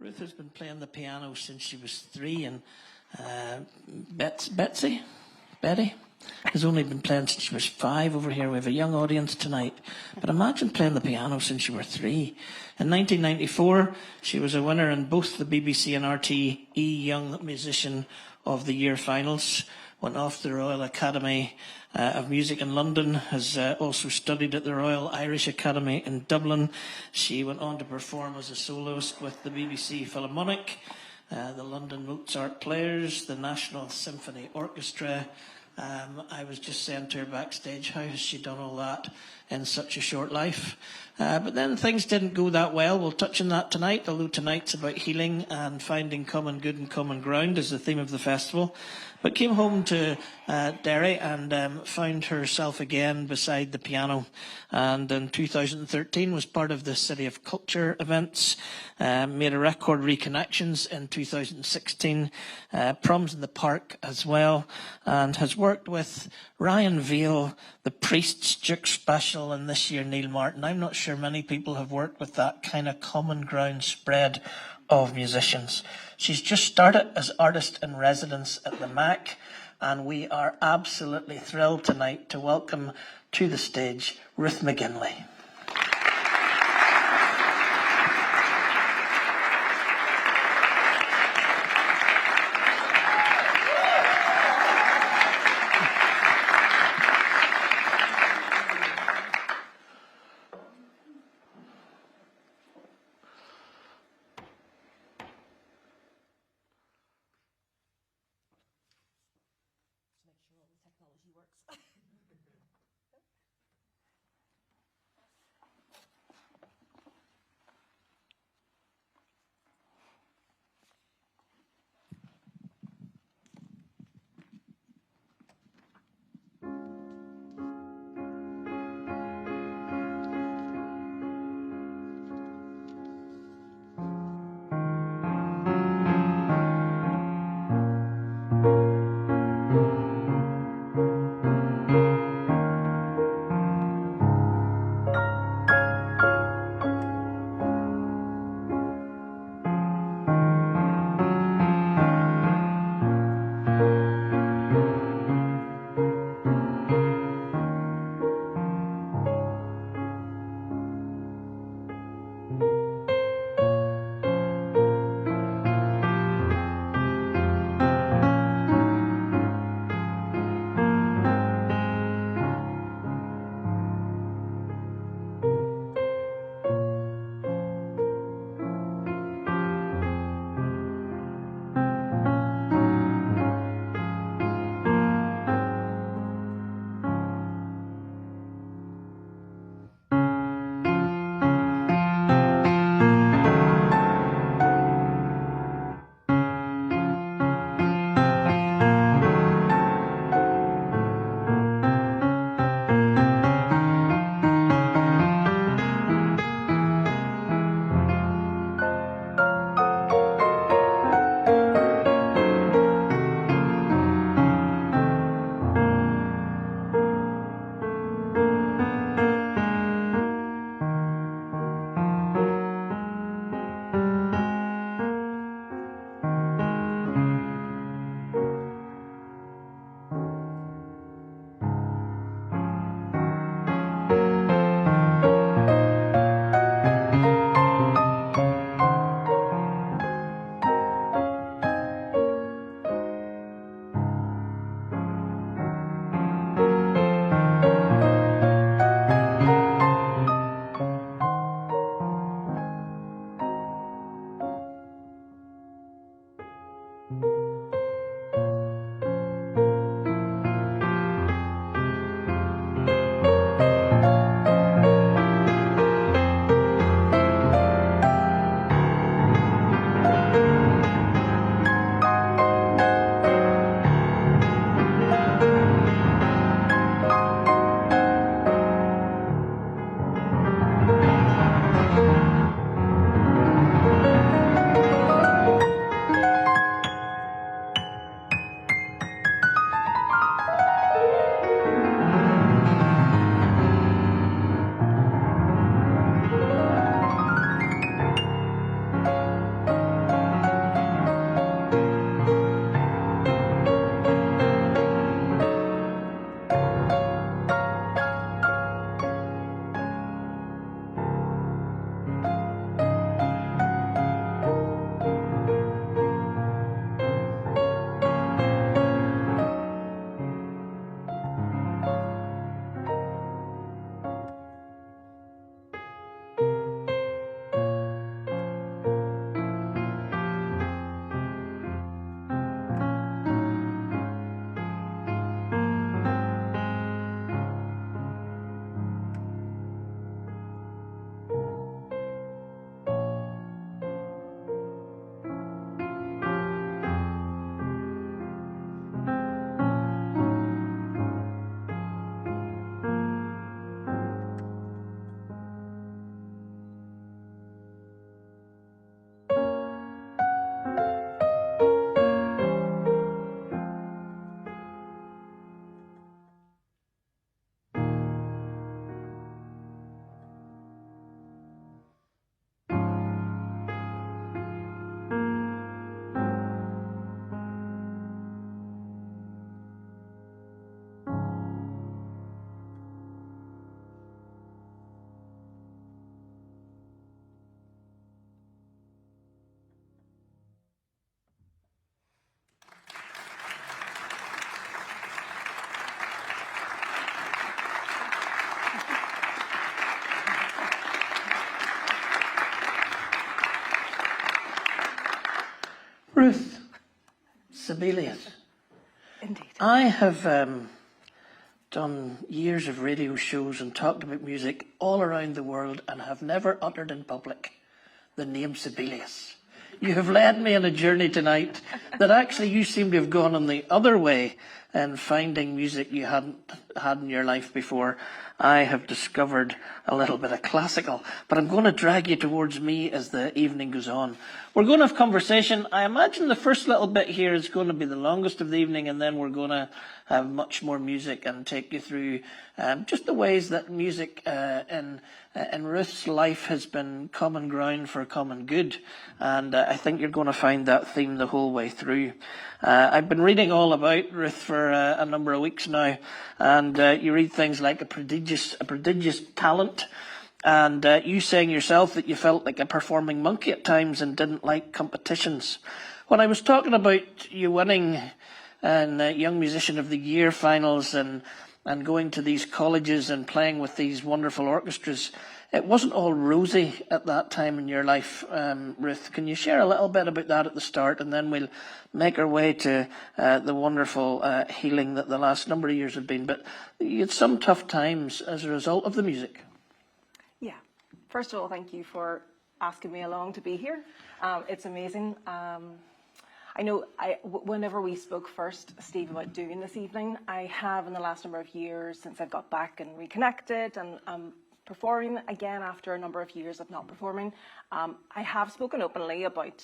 Ruth has been playing the piano since she was 3, and Betty, has only been playing since she was 5 over here. We have a young audience tonight. But imagine playing the piano since you were 3. In 1994, she was a winner in both the BBC and RTE Young Musician of the Year finals. Went off to the Royal Academy of Music in London, has also studied at the Royal Irish Academy in Dublin. She went on to perform as a soloist with the BBC Philharmonic, the London Mozart Players, the National Symphony Orchestra. I was just saying to her backstage, how has she done all that in such a short life? But then things didn't go that well. We'll touch on that tonight, although tonight's about healing and finding common good and common ground is the theme of the festival. But came home to Derry and found herself again beside the piano. And in 2013 was part of the City of Culture events, made a record Reconnections in 2016, Proms in the Park as well, and has worked with Ryan Vail, the Priest's Duke Special, and this year Neil Martin. I'm not sure many people have worked with that kind of common ground spread of musicians. She's just started as artist in residence at the MAC, and we are absolutely thrilled tonight to welcome to the stage Ruth McGinley. Ruth, Sibelius. Indeed. I have done years of radio shows and talked about music all around the world and have never uttered in public the name Sibelius. You have led me on a journey tonight that actually you seem to have gone on the other way and finding music you hadn't had in your life before. I have discovered a little bit of classical, but I'm going to drag you towards me as the evening goes on. We're going to have conversation. I imagine the first little bit here is going to be the longest of the evening, and then we're going to have much more music and take you through just the ways that music in Ruth's life has been common ground for common good. And I think you're going to find that theme the whole way through. I've been reading all about Ruth for a number of weeks now, and you read things like a prodigious talent, and you saying yourself that you felt like a performing monkey at times and didn't like competitions. When I was talking about you winning in Young Musician of the Year finals and going to these colleges and playing with these wonderful orchestras, it wasn't all rosy at that time in your life, Ruth. Can you share a little bit about that at the start, and then we'll make our way to the wonderful healing that the last number of years have been. But you had some tough times as a result of the music. Yeah. First of all, thank you for asking me along to be here. It's amazing. I know whenever we spoke first, Steve, about doing this evening, I have in the last number of years since I've got back and reconnected and performing again after a number of years of not performing, I have spoken openly about,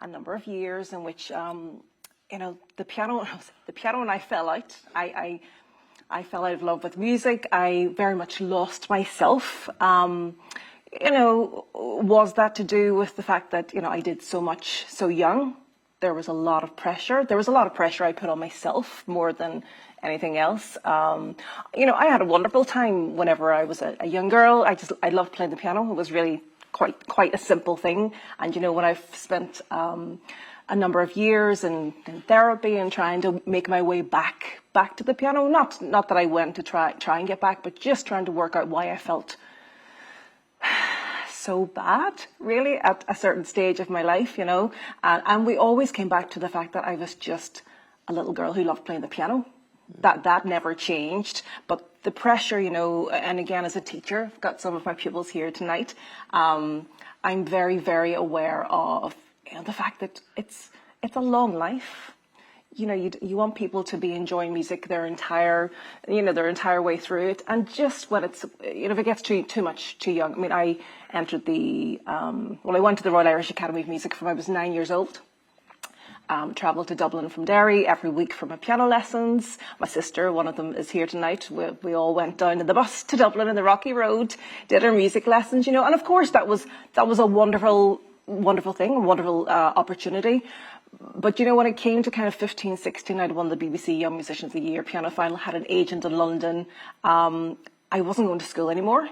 a number of years in which, the piano and I fell out. I fell out of love with music. I very much lost myself. Was that to do with the fact that, I did so much so young? There was a lot of pressure. There was a lot of pressure I put on myself more than anything else. I had a wonderful time whenever I was a young girl. I loved playing the piano. It was really quite a simple thing. And, when I've spent a number of years in therapy and trying to make my way back to the piano, not that I went to try and get back, but just trying to work out why I felt so bad, really, at a certain stage of my life, and we always came back to the fact that I was just a little girl who loved playing the piano. That never changed, but the pressure, and again, as a teacher, I've got some of my pupils here tonight, I'm very, very aware of the fact that it's a long life. You want people to be enjoying music their entire way through it, and just when it's, if it gets too much too young. I mean, I entered I went to the Royal Irish Academy of Music from I was 9 years old. Travelled to Dublin from Derry every week for my piano lessons. My sister, one of them, is here tonight. We all went down in the bus to Dublin in the Rocky Road, did our music lessons, and of course that was a wonderful thing, a wonderful opportunity. But, when it came to kind of 15, 16, I'd won the BBC Young Musician of the Year piano final, had an agent in London. I wasn't going to school anymore.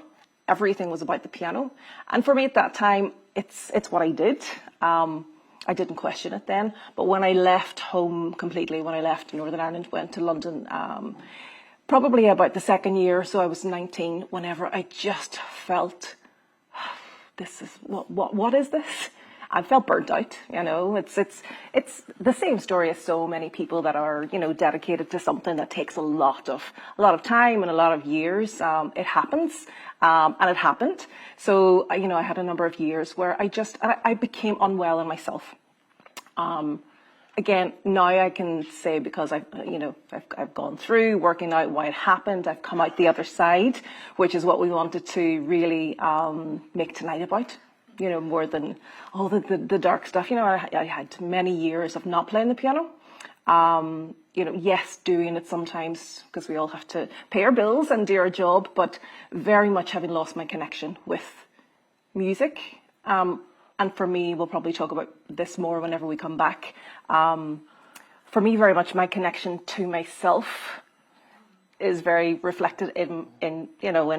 Everything was about the piano. And for me at that time, it's what I did. I didn't question it then. But when I left home completely, when I left Northern Ireland, went to London, probably about the second year, so I was 19, whenever I just felt, this is, what is this? I felt burnt out, It's the same story as so many people that are, dedicated to something that takes a lot of time and a lot of years. It happens, and it happened. So, I had a number of years where I became unwell in myself. Again, now I can say, because I've gone through working out why it happened. I've come out the other side, which is what we wanted to really make tonight about. More than all the dark stuff. I had many years of not playing the piano. Yes, doing it sometimes because we all have to pay our bills and do our job, but very much having lost my connection with music. And for me, we'll probably talk about this more whenever we come back. For me, very much my connection to myself is very reflected in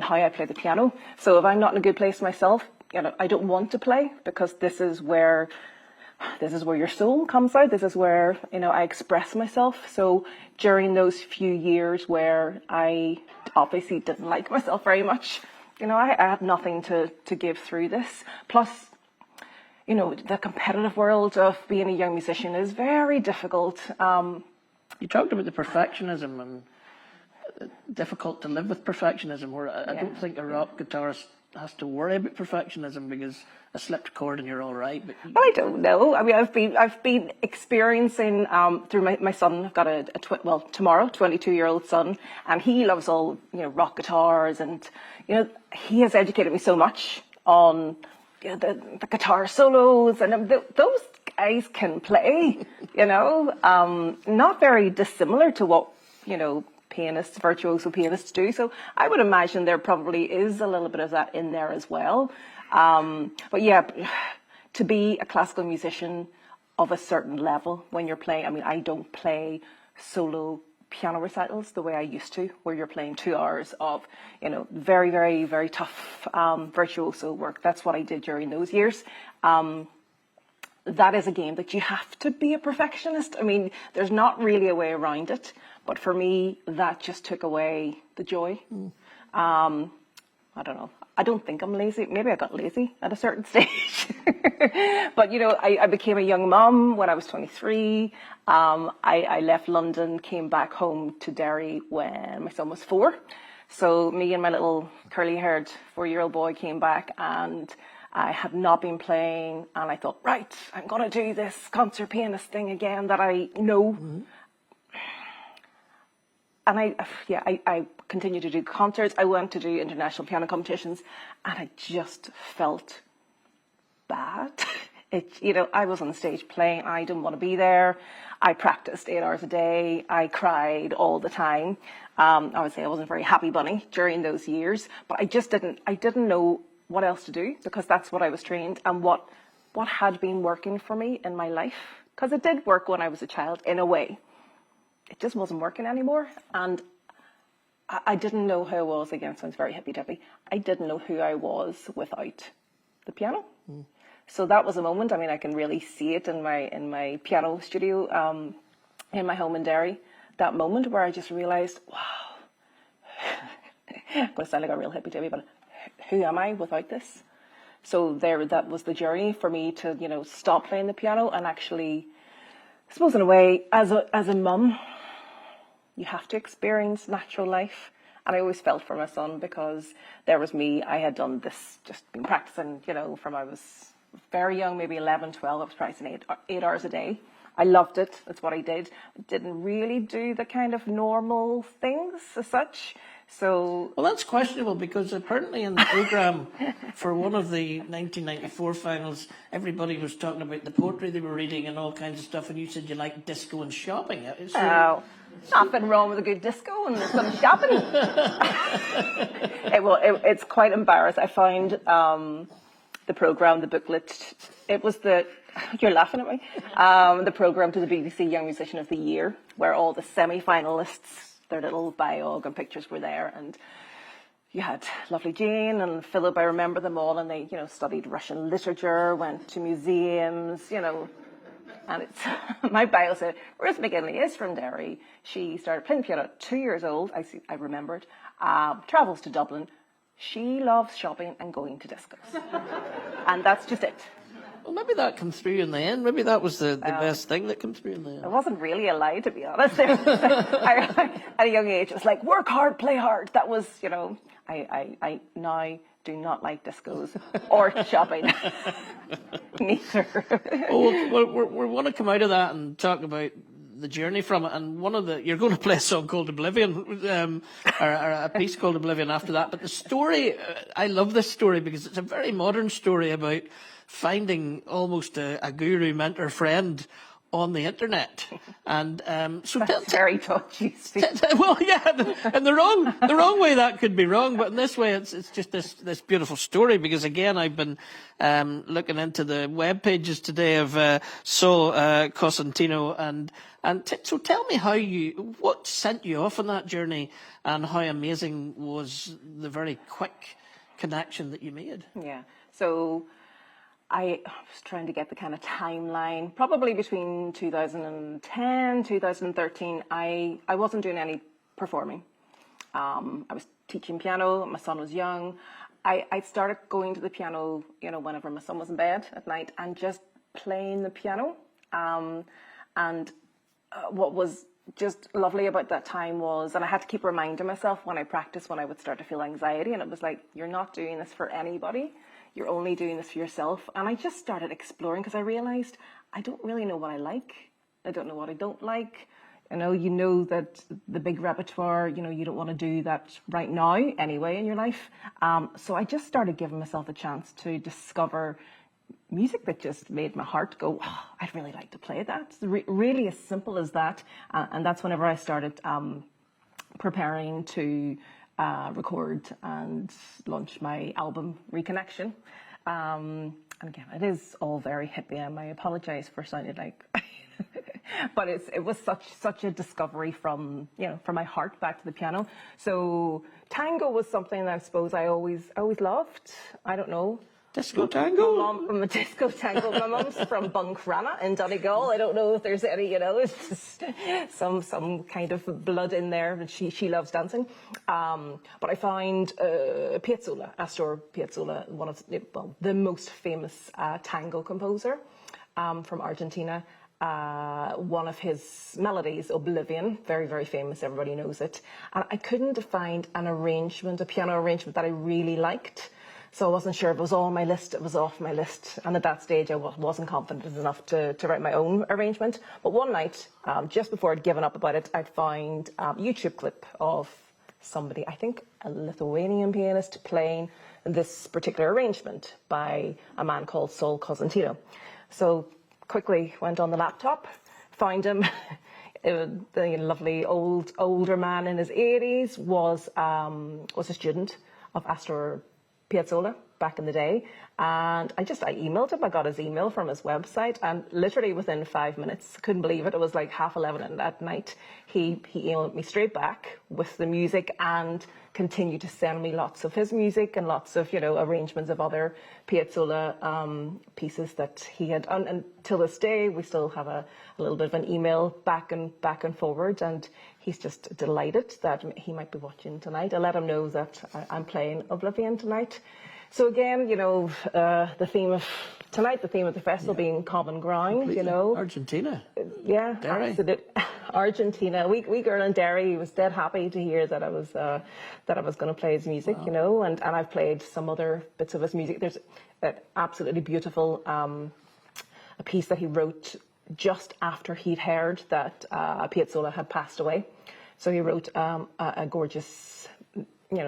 how I play the piano. So if I'm not in a good place myself, I don't want to play, because this is where your soul comes out. This is where, I express myself. So during those few years where I obviously didn't like myself very much, I had nothing to give through this. Plus, you know, the competitive world of being a young musician is very difficult. You talked about the perfectionism and difficult to live with perfectionism, where I don't think a rock guitarist has to worry about perfectionism because a slipped chord and you're all right. But Well, I don't know. I mean, I've been experiencing through my son. I've got tomorrow, 22-year-old son, and he loves all, you know, rock guitars, and you know, he has educated me so much on, you know, the guitar solos, and those guys can play. You know, not very dissimilar to what, you know, virtuoso pianists do. So I would imagine there probably is a little bit of that in there as well. But yeah, to be a classical musician of a certain level when you're playing, I mean, I don't play solo piano recitals the way I used to, where you're playing 2 hours of, you know, very, very, very tough virtuoso work. That's what I did during those years. That is a game that you have to be a perfectionist. I mean, there's not really a way around it. But for me, that just took away the joy. I don't know. I don't think I'm lazy. Maybe I got lazy at a certain stage. But, you know, I became a young mum when I was 23. I left London, came back home to Derry when my son was 4. So me and my little curly-haired 4-year-old boy came back, and I had not been playing. And I thought, right, I'm going to do this concert pianist thing again that I know. And I continued to do concerts. I went to do international piano competitions, and I just felt bad. You know, I was on stage playing. I didn't want to be there. I practiced 8 hours a day. I cried all the time. I would say I wasn't a very happy bunny during those years, but I didn't know what else to do, because that's what I was trained, and what had been working for me in my life, because it did work when I was a child in a way. It just wasn't working anymore, and I didn't know who I was. Again, sounds very hippy-dippy. I didn't know who I was without the piano. So that was a moment. I mean, I can really see it in my piano studio in my home in Derry. That moment where I just realised, wow, I'm going to sound like a real hippy-dippy, but who am I without this? So that was the journey for me to, you know, stop playing the piano and actually, I suppose in a way, as a mum, you have to experience natural life. And I always felt for my son, because there was me. I had done this, just been practicing, you know, from I was very young, maybe 11, 12. I was practicing 8 hours a day. I loved it. That's what I did. I didn't really do the kind of normal things as such. So, well, that's questionable, because apparently in the programme for one of the 1994 finals, everybody was talking about the poetry they were reading and all kinds of stuff, and you said you like disco and shopping. Oh, nothing wrong with a good disco and some shopping. It's quite embarrassing. I found the programme, the booklet. It was you're laughing at me. The programme to the BBC Young Musician of the Year, where all the semi-finalists, their little biog and pictures were there, and you had lovely Jane and Philip. I remember them all, and they, you know, studied Russian literature, went to museums, you know, and it's my bio said Ruth McGinley is from Derry. She started playing piano at 2 years old. I remembered. Travels to Dublin. She loves shopping and going to discos, and that's just it. Well, maybe that came through in the end. Maybe that was the best thing that came through in the end. It wasn't really a lie, to be honest. At a young age, it was like, work hard, play hard. That was, you know, I now do not like discos or shopping. Neither. Well, we want to come out of that and talk about the journey from it. And you're going to play a song called Oblivion, or a piece called Oblivion after that. But the story, I love this story because it's a very modern story about finding almost a guru, mentor, friend on the internet. And so that's very touchy. Well, yeah, in the wrong way that could be wrong, but in this way it's just this beautiful story, because again I've been looking into the web pages today of Saul Cosentino, and so tell me what sent you off on that journey, and how amazing was the very quick connection that you made. Yeah, so I was trying to get the kind of timeline. Probably between 2010, 2013, I wasn't doing any performing. I was teaching piano. My son was young. I started going to the piano, you know, whenever my son was in bed at night and just playing the piano. And what was just lovely about that time was, and I had to keep reminding myself when I practiced, when I would start to feel anxiety, and it was like, you're not doing this for anybody. You're only doing this for yourself. And I just started exploring because I realized I don't really know what I like. I don't know what I don't like. You know that the big repertoire, you know, you don't want to do that right now anyway in your life. So I just started giving myself a chance to discover music that just made my heart go, oh, I'd really like to play that. It's really as simple as that. And that's whenever I started preparing to record and launch my album, Reconnection. And again, it is all very hippie, and I apologize for sounding like... But it was such a discovery from my heart back to the piano. So tango was something that I suppose I always loved. I don't know. Disco tango? My mom from a disco tango. My mom's from Buncrana in Donegal. I don't know if there's any, it's just some kind of blood in there, and she loves dancing. But I find Piazzolla, Astor Piazzolla, one of the most famous tango composer from Argentina. One of his melodies, Oblivion, very, very famous, everybody knows it. And I couldn't find a piano arrangement that I really liked. So I wasn't sure if it was on my list, it was off my list. And at that stage, I wasn't confident enough to write my own arrangement. But one night, just before I'd given up about it, I'd find a YouTube clip of somebody, I think a Lithuanian pianist, playing this particular arrangement by a man called Saul Cosentino. So quickly went on the laptop, found him. The lovely older man in his 80s was a student of Astor Piazzolla back in the day, and I emailed him. I got his email from his website, and literally within 5 minutes, couldn't believe it. It was like 11:30 at night. He emailed me straight back with the music and continued to send me lots of his music and lots of arrangements of other Piazzolla pieces that he had. And till this day, we still have a little bit of an email back and forward, and he's just delighted that he might be watching tonight. I let him know that I'm playing Oblivion tonight. So again, the theme of tonight, the theme of the festival being common ground, Completely. Argentina. Yeah, Derry. Absolutely. Argentina. Wee girl in Derry was dead happy to hear that I was going to play his music, Wow. and I've played some other bits of his music. There's an absolutely beautiful a piece that he wrote just after he'd heard that Piazzolla had passed away. So he wrote a gorgeous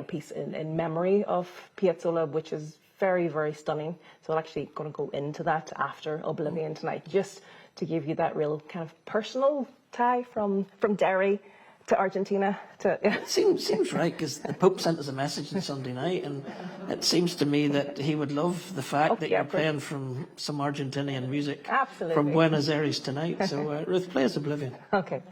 piece in memory of Piazzolla, which is very, very stunning. So I'm actually going to go into that after Oblivion tonight, just to give you that real kind of personal tie from Derry to Argentina. It seems right, because the Pope sent us a message on Sunday night, and it seems to me that he would love the fact that you're playing from some Argentinian music. Absolutely. From Buenos Aires tonight. So Ruth, play us Oblivion. Okay.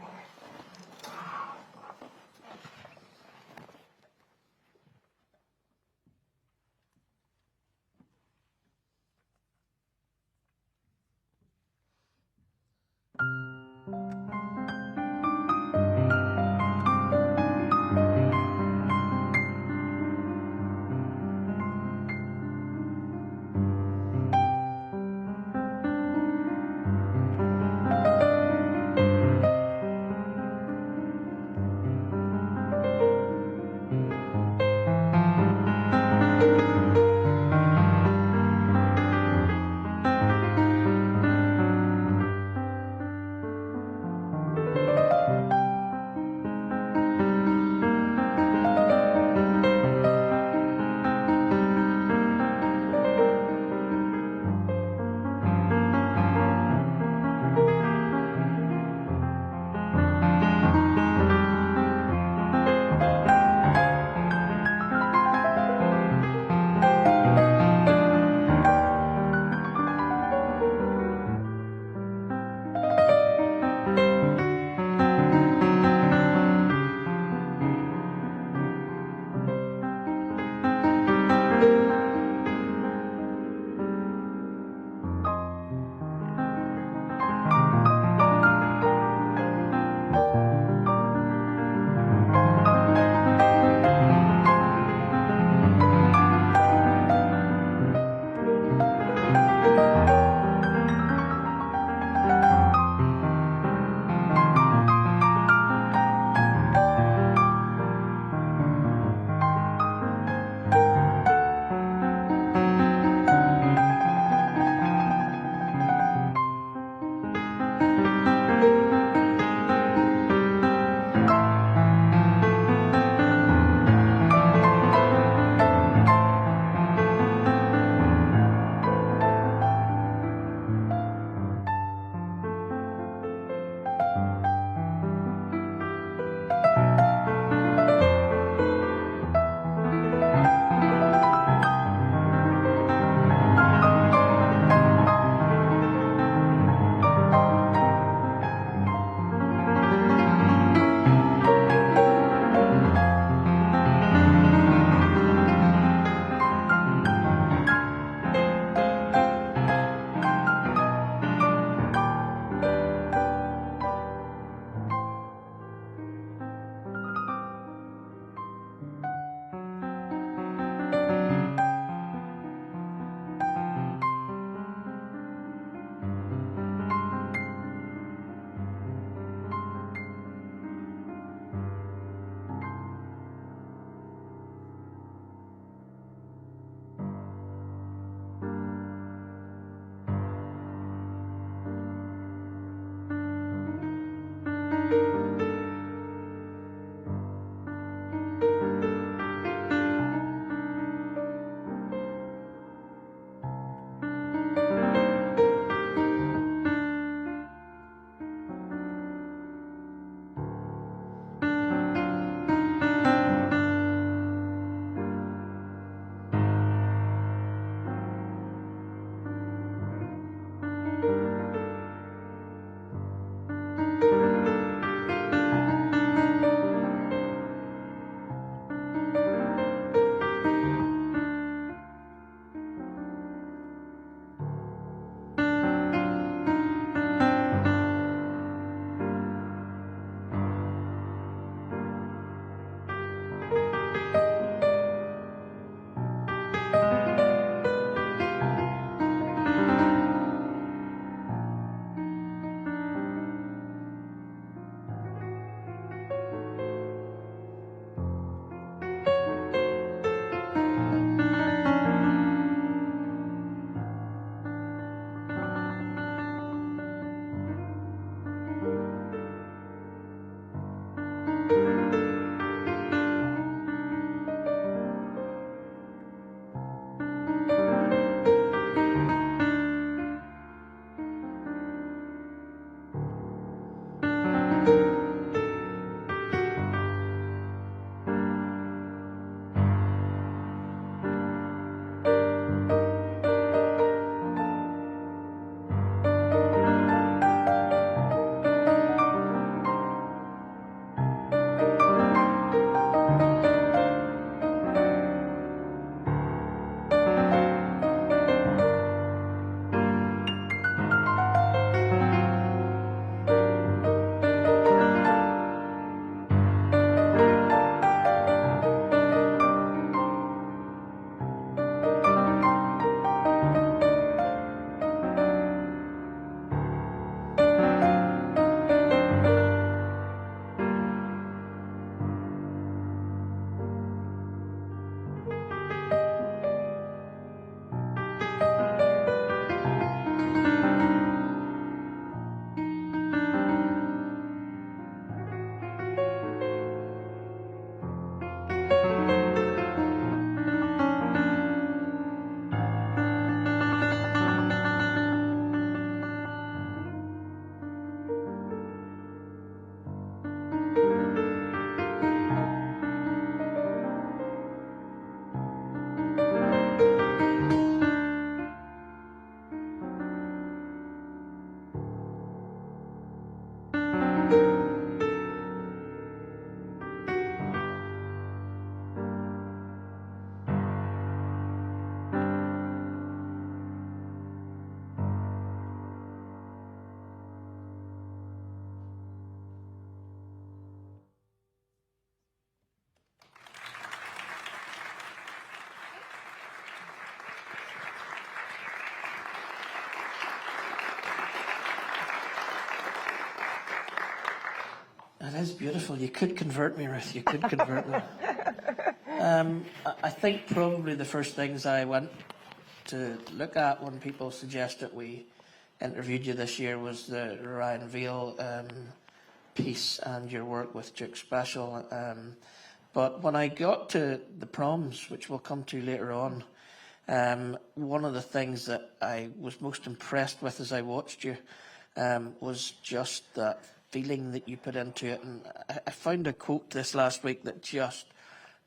It is beautiful. You could convert me, Ruth. You could convert me. I think probably the first things I went to look at when people suggested we interviewed you this year was the Ryan Vail piece and your work with Duke Special. But when I got to the proms, which we'll come to later on, one of the things that I was most impressed with as I watched you was just that feeling that you put into it. And I found a quote this last week that just,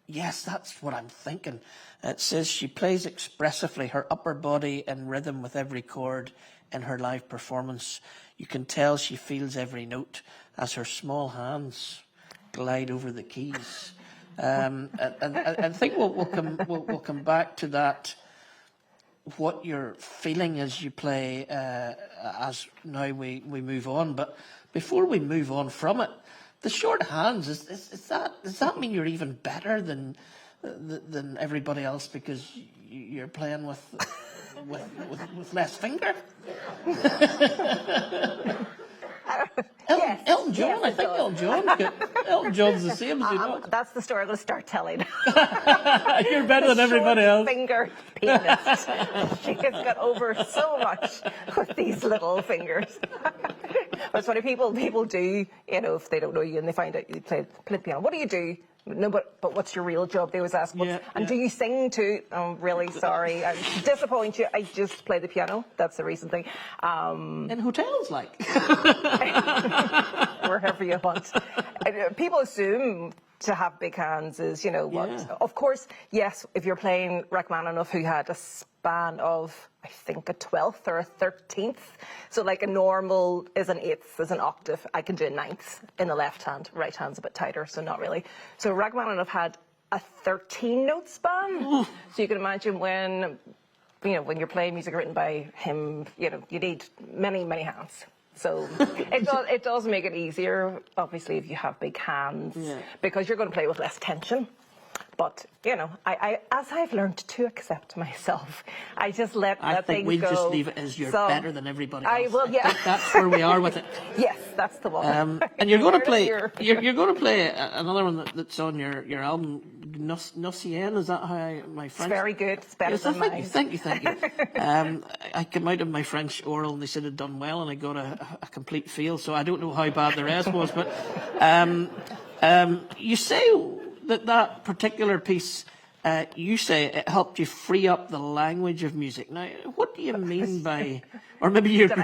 yes, that's what I'm thinking. It says, she plays expressively, her upper body in rhythm with every chord in her live performance. You can tell she feels every note as her small hands glide over the keys. And I think we'll come back to that, what you're feeling as you play, as now we move on. But before we move on from it, the short hands, does that mean you're even better than everybody else because you're playing with less finger? Yes. Elton John, Yes, I think Elton John's the same as you know. That's the story I'm going to start telling. You're better than everybody else. Finger pianist. She has got over so much with these little fingers. But it's funny, people do, you know, if they don't know you and they find out you play piano, what do you do? No, but what's your real job? They always ask. Do you sing too? I'm really sorry. I disappoint you. I just play the piano. That's the recent thing. In hotels, like. Wherever you want. People assume to have big hands is, you know, what. Yeah. Of course, yes, if you're playing Rachmaninoff, who had a span of, I think, a 12th or a 13th. So like a normal is an 8th, is an octave. I can do a 9th in the left hand. Right hand's a bit tighter, so not really. So Rachmaninoff had a 13-note span. So you can imagine when you're playing music written by him, you know, you need many, many hands. So it does make it easier, obviously, if you have big hands, because you're going to play with less tension. But, you know, I as I've learned to accept myself, I just let that thing go. I think we'll just leave it as you're better than everybody else. I will, yeah. I think that's where we are with it. Yes, that's the one. And you're going to play. You're going to play another one that's on your album, Nocien. Is that how my French? It's very good. It's better than mine. Thank you. I came out of my French oral and they said I'd done well, and I got a complete fail. So I don't know how bad the rest was, but you say that particular piece, you say it helped you free up the language of music. Now, what do you mean by, or maybe you're, did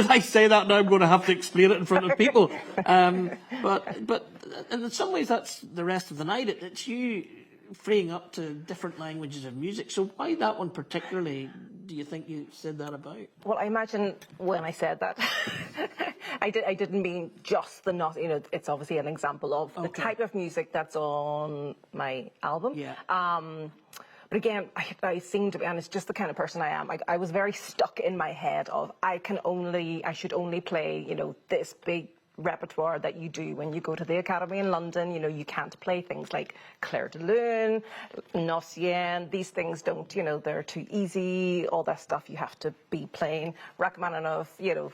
I say that? Now I'm going to have to explain it in front of people. But in some ways that's the rest of the night. It's you freeing up to different languages of music. So why that one particularly do you think you said that about? Well, I imagine when I said that, I didn't mean just the not. You know, it's obviously an example of the type of music that's on my album. Yeah. But again, I seem to be, and it's just the kind of person I am. I was very stuck in my head of I should only play, you know, this big repertoire that you do when you go to the Academy in London. You know, you can't play things like Clair de Lune, Nocien. These things don't, you know, they're too easy. All that stuff you have to be playing. Rachmaninoff, you know,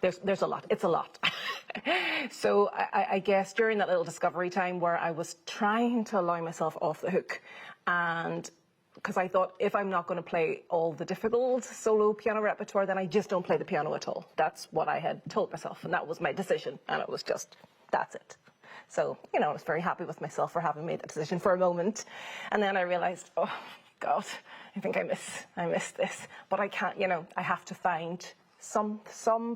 there's a lot. It's a lot. So I guess during that little discovery time where I was trying to allow myself off the hook, and because I thought if I'm not going to play all the difficult solo piano repertoire, then I just don't play the piano at all. That's what I had told myself, and that was my decision, and it was just, that's it. So, you know, I was very happy with myself for having made that decision for a moment, and then I realized, oh God, I think I miss this, but I can't, you know, I have to find some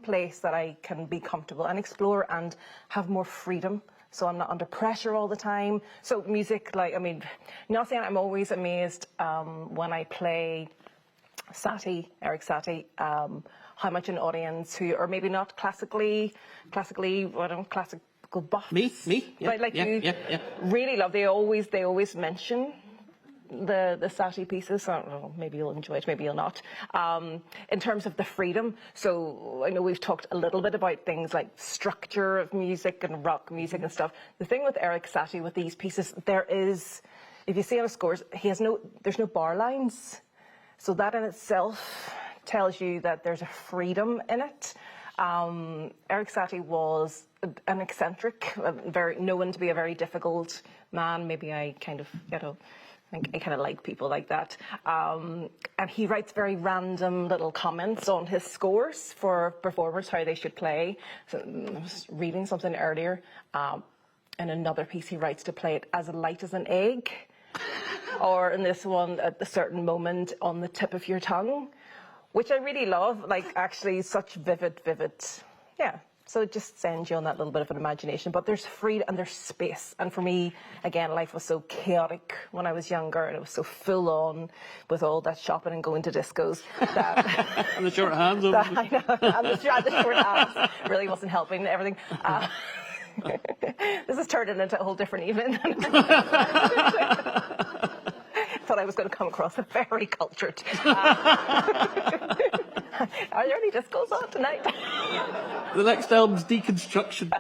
place that I can be comfortable and explore and have more freedom. So I'm not under pressure all the time. So music, like, I mean, Nocien, I'm always amazed when I play Eric Satie, how much an audience who are maybe not classical buffs. Me? Yeah, but like you really love, they always mention the Satie pieces. I don't know, maybe you'll enjoy it, maybe you'll not. In terms of the freedom, so I know we've talked a little bit about things like structure of music and rock music and stuff. The thing with Eric Satie with these pieces, there is, if you see on his scores, there's no bar lines. So that in itself tells you that there's a freedom in it. Eric Satie was an eccentric, very known to be a very difficult man. Maybe I kind of, I kind of like people like that. And he writes very random little comments on his scores for performers, how they should play. So I was reading something earlier. In another piece, he writes to play it as light as an egg. Or in this one, at a certain moment on the tip of your tongue, which I really love. Like, actually, such vivid, yeah. So it just sends you on that little bit of an imagination. But there's freedom and there's space. And for me, again, life was so chaotic when I was younger, and it was so full on with all that shopping and going to discos. That And the short hands. I know, and the short hands really wasn't helping everything. This is turning into a whole different evening. Thought I was going to come across as very cultured. Are there any discos on tonight? The next album's Deconstruction.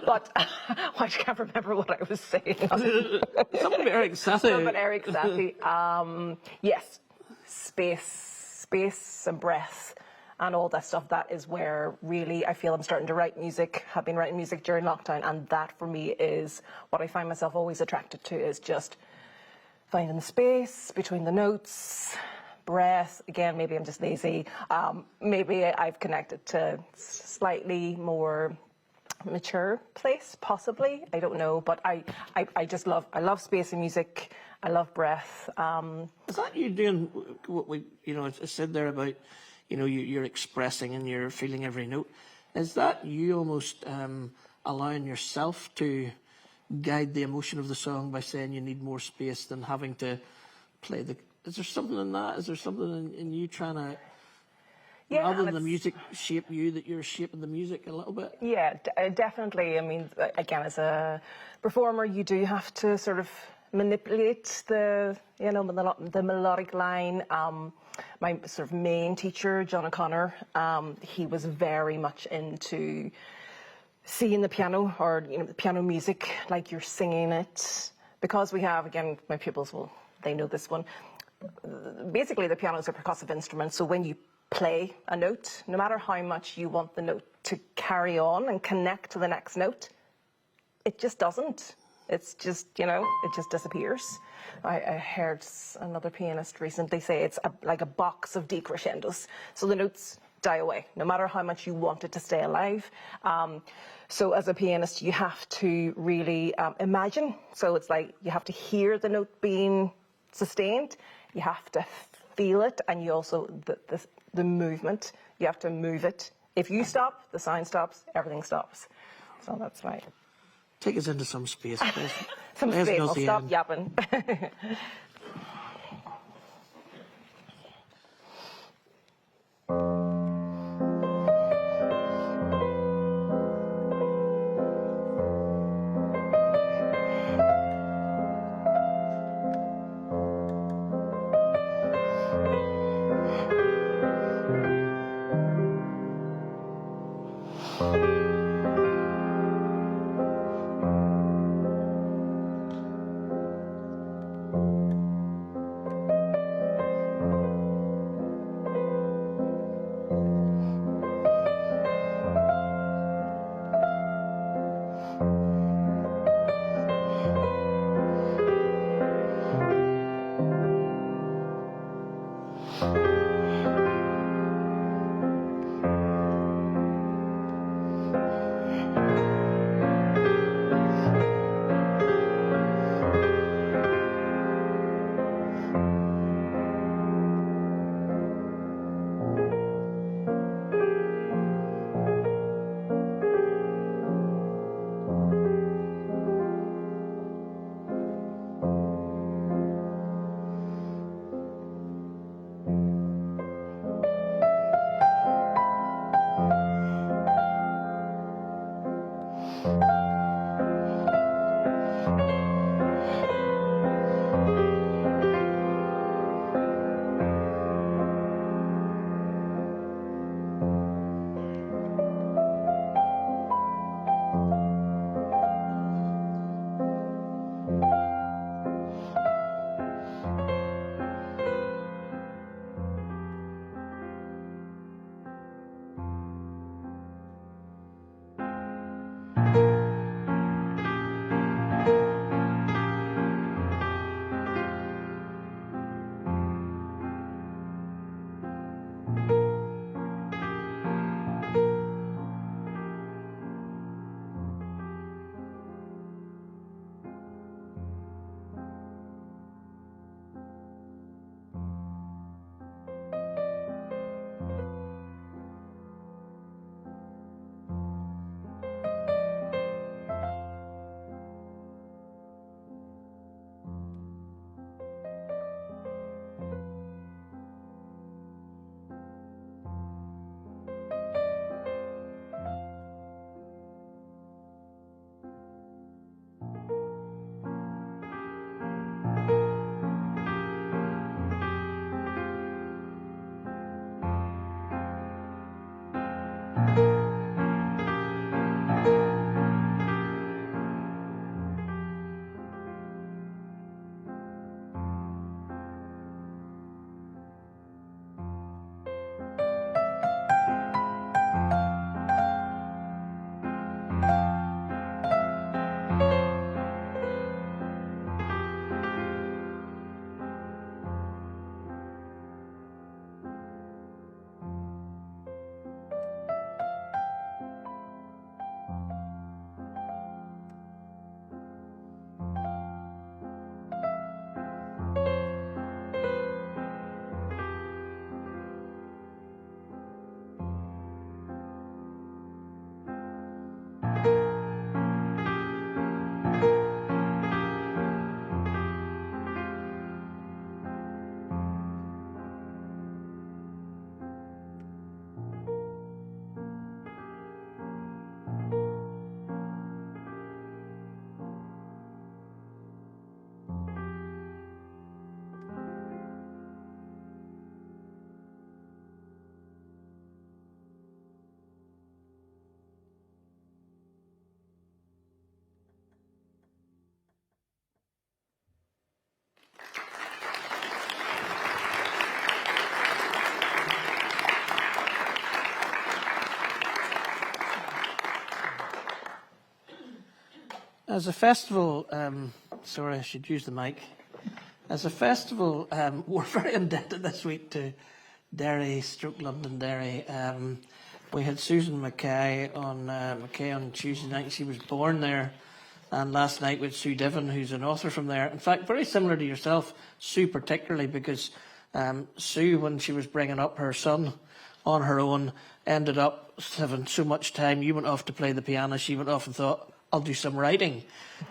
But I can't remember what I was saying. Something about Eric Satie. Something about Eric Satie. Yes, space and breath and all that stuff. That is where really I feel I'm starting to write music. Have been writing music during lockdown, and that for me is what I find myself always attracted to, is just finding the space between the notes. Breath, again, maybe I'm just lazy. Maybe I've connected to slightly more mature place, possibly. I don't know, but I just love space in music. I love breath. Is that you doing what we, I said there about, you're expressing and you're feeling every note? Is that you almost allowing yourself to guide the emotion of the song by saying you need more space than having to play the... Is there something in that? Is there something in you trying to, rather than the music shape you, that you're shaping the music a little bit? Yeah, definitely. I mean, again, as a performer, you do have to sort of manipulate the melodic line. My sort of main teacher, John O'Connor, he was very much into seeing the piano, or the piano music like you're singing it. Because we have, again, my pupils they know this one. Basically, the piano is a percussive instrument, so when you play a note, no matter how much you want the note to carry on and connect to the next note, it just doesn't. It's just, it just disappears. I heard another pianist recently say it's like a box of decrescendos. So the notes die away, no matter how much you want it to stay alive. So as a pianist, you have to really imagine. So it's like you have to hear the note being sustained. You have to feel it, and you also, the movement, you have to move it. If you stop, the sound stops, everything stops. So that's right. Take us into some space, please. Some space, I'll stop yapping. As a festival, sorry, I should use the mic. As a festival, we're very indebted this week to Derry, Londonderry. We had Susan McKay on Tuesday night. She was born there. And last night with Sue Divan, who's an author from there. In fact, very similar to yourself, Sue particularly, because Sue, when she was bringing up her son on her own, ended up having so much time. You went off to play the piano. She went off and thought, I'll do some writing.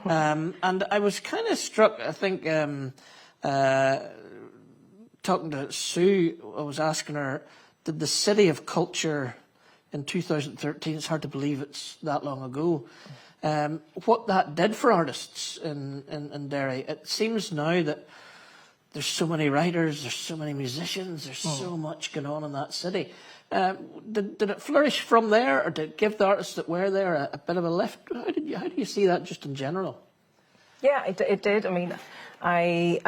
And I was kind of struck, I think, talking to Sue, I was asking her, did the City of Culture in 2013, it's hard to believe it's that long ago, what that did for artists in Derry. It seems now that there's so many writers, there's so many musicians, there's so much going on in that city. Did it flourish from there, or did it give the artists that were there a bit of a lift? How do you see that just in general? Yeah, it did. I mean, I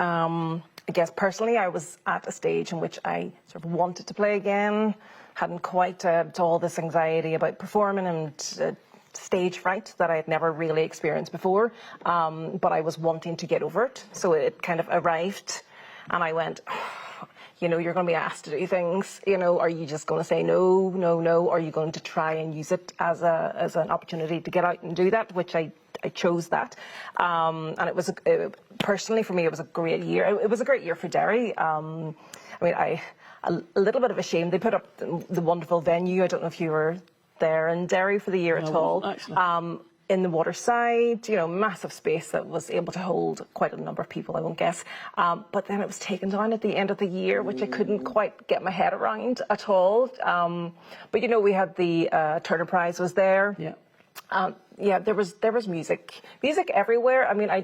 guess personally I was at a stage in which I sort of wanted to play again, hadn't quite all this anxiety about performing and stage fright that I had never really experienced before, but I was wanting to get over it. So it kind of arrived and I went, you know, you're going to be asked to do things, you know, are you just going to say no, or are you going to try and use it as an opportunity to get out and do that, which I chose that. And it was, personally for me, it was a great year. It was a great year for Derry. I mean, a little bit of a shame. They put up the wonderful venue. I don't know if you were there in Derry for the year at all. In the waterside, you know, massive space that was able to hold quite a number of people, I won't guess. But then it was taken down at the end of the year, which I couldn't quite get my head around at all. But, you know, we had the Turner Prize was there. Yeah. Yeah, there was music everywhere. I mean, I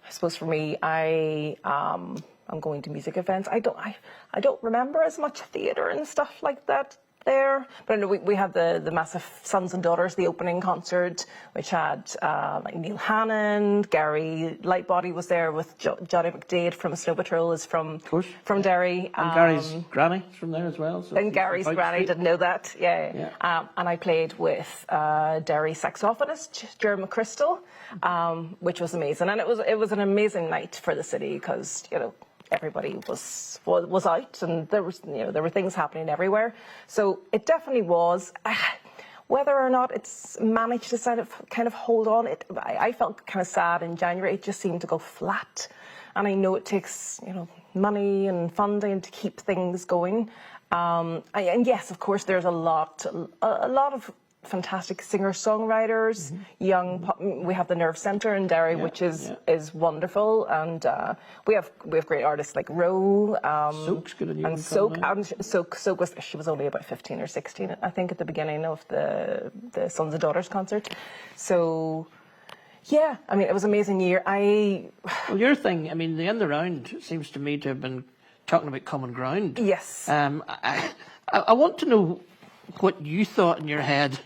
suppose for me, I'm going to music events. I don't remember as much theatre and stuff like that there, but I know we had the massive Sons and Daughters, the opening concert, which had like Neil Hannon, Gary Lightbody was there with Johnny McDade from Snow Patrol is from Derry. And Gary's granny from there as well. So and Gary's granny, didn't know that. Yeah. And I played with Derry saxophonist Jerry McChrystal, which was amazing, and it was an amazing night for the city because, you know, everybody was out and there were things happening everywhere. So it definitely was. Whether or not it's managed to kind of hold on, I felt kind of sad in January. It just seemed to go flat. And I know it takes, you know, money and funding to keep things going. And yes, of course, there's a lot of fantastic singer-songwriters, young pop. We have the Nerve Centre in Derry, which is wonderful, and we have great artists like Roe, Soak's got a new and Soak. Soak was only about 15 or 16, I think, at the beginning of the Sons and Daughters concert. So yeah, I mean, it was an amazing year. Well, your thing, I mean, the end of the round seems to me to have been talking about common ground. Yes. I want to know what you thought in your head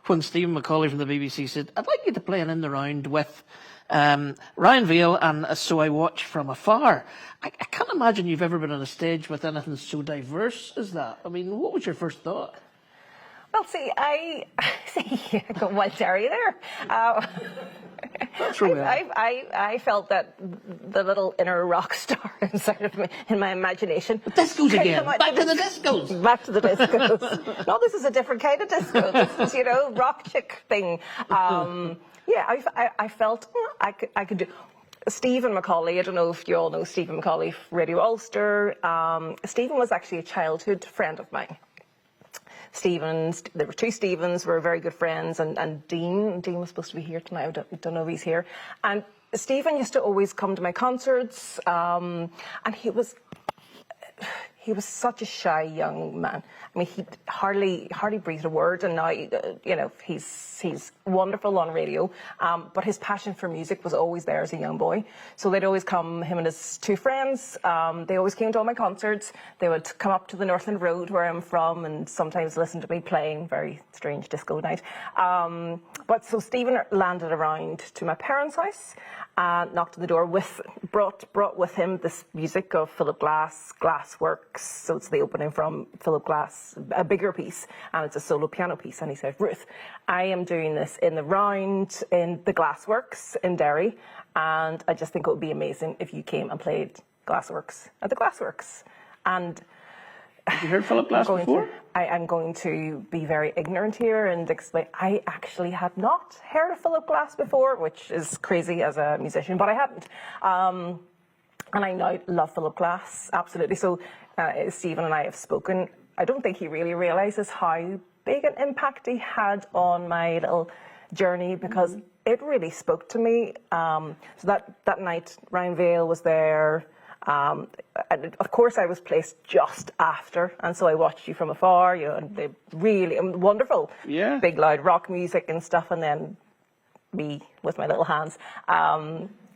when Stephen McCauley from the BBC said, I'd like you to play an in the round with Ryan Vail and So I Watch From Afar. I can't imagine you've ever been on a stage with anything so diverse as that. I mean, what was your first thought? Well, see, I got wild Derry there. That's really I felt that the little inner rock star inside of me, in my imagination. The discos again. Back to the discos. Back to the discos. No, this is a different kind of disco. This is, you know, rock chick thing. Yeah, I felt I could do. Stephen McCauley, I don't know if you all know Stephen McCauley, Radio Ulster. Stephen was actually a childhood friend of mine. Stevens, there were two Stevens, were very good friends, and Dean was supposed to be here tonight. I don't know if he's here. And Stephen used to always come to my concerts, and he was such a shy young man. I mean, he hardly breathed a word, and now, you know, he's wonderful on radio. But his passion for music was always there as a young boy. So they'd always come, him and his two friends. They always came to all my concerts. They would come up to the Northland Road where I'm from, and sometimes listen to me playing. Very strange disco night. But so Stephen landed around to my parents' house. Knocked on the door brought with him this music of Philip Glass, Glasswork, Glassworks. So it's the opening from Philip Glass, a bigger piece, and it's a solo piano piece. And he said, Ruth, I am doing this in the round in the Glassworks in Derry, and I just think it would be amazing if you came and played Glassworks at the Glassworks. And have you heard Philip Glass before? I'm going to be very ignorant here and explain. I actually had not heard of Philip Glass before, which is crazy as a musician, but I hadn't. And I now love Philip Glass, absolutely. So Stephen and I have spoken. I don't think he really realises how big an impact he had on my little journey, because it really spoke to me. So that night, Ryan Vail was there. And of course, I was placed just after, and so I watched you from afar. You know, and they really wonderful, big loud rock music and stuff, and then me with my little hands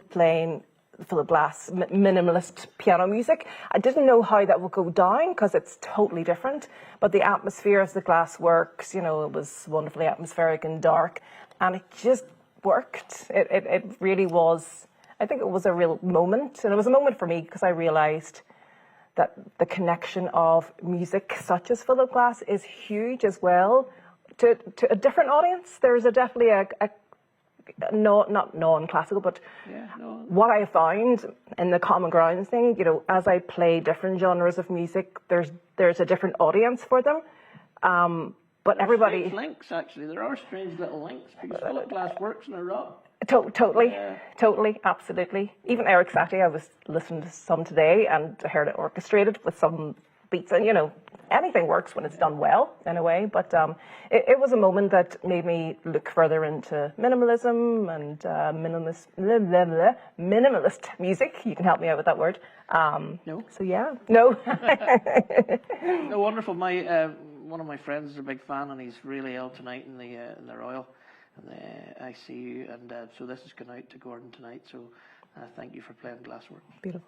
playing Philip Glass minimalist piano music. I didn't know how that would go down because it's totally different, but the atmosphere as the glass works, you know, it was wonderfully atmospheric and dark, and it just worked. It really was. I think it was a real moment, and it was a moment for me because I realised that the connection of music such as Philip Glass is huge as well to a different audience. There's definitely a not non-classical, but what I found in the common ground thing, you know, as I play different genres of music, there's a different audience for them. But everybody strange links, actually, there are strange little links because Philip Glass works in a rock. Totally, absolutely. Even Eric Satie, I was listening to some today and heard it orchestrated with some beats, and you know, anything works when it's done well in a way. But it was a moment that made me look further into minimalism and minimalist music. You can help me out with that word. No. So yeah, no. No, wonderful. My one of my friends is a big fan, and he's really ill tonight in the Royal. And I see you, and so this is going out to Gordon tonight. So thank you for playing Glasswork. Beautiful.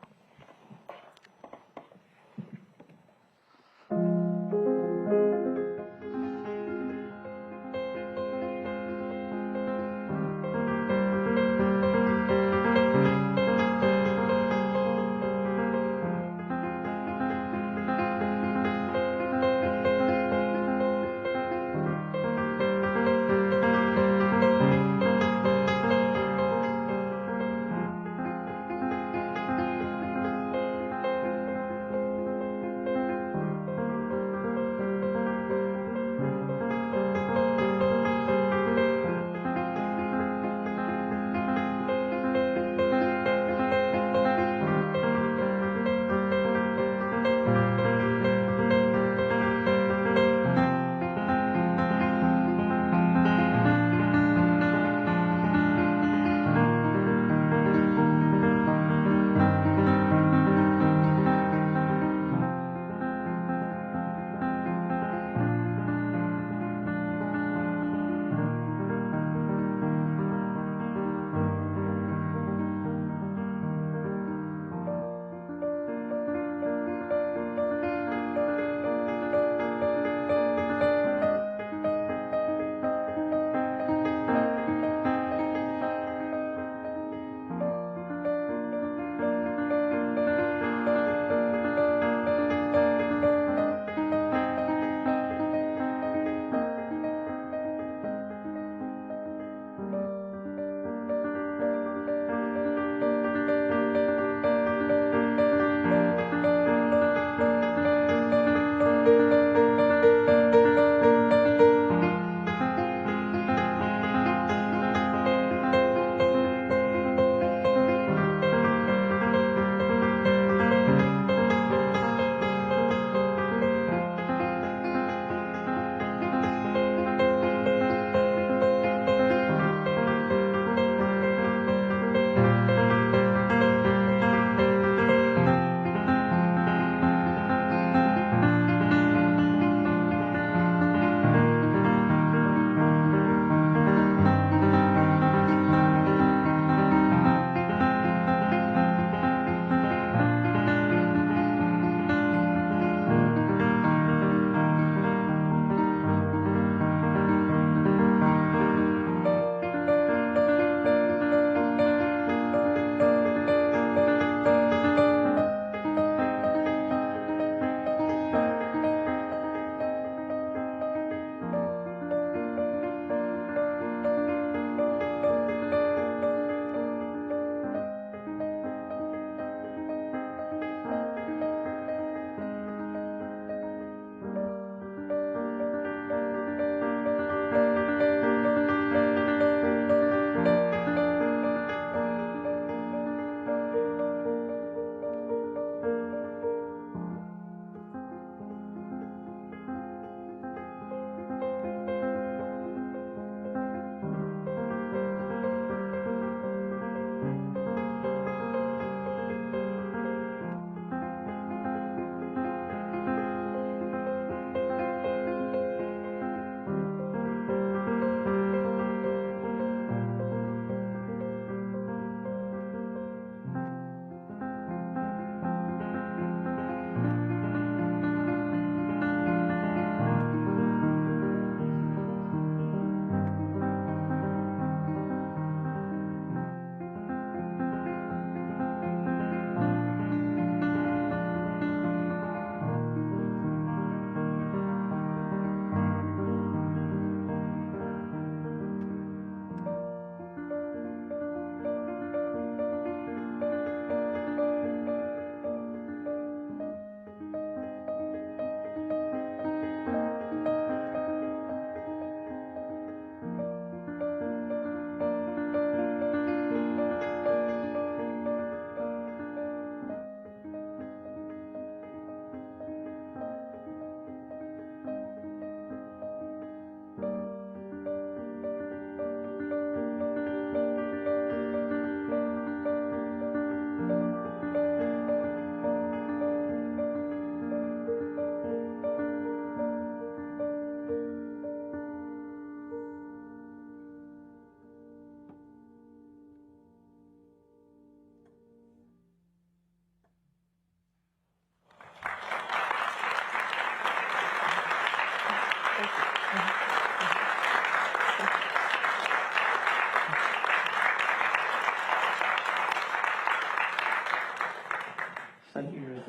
Thank you, Ruth.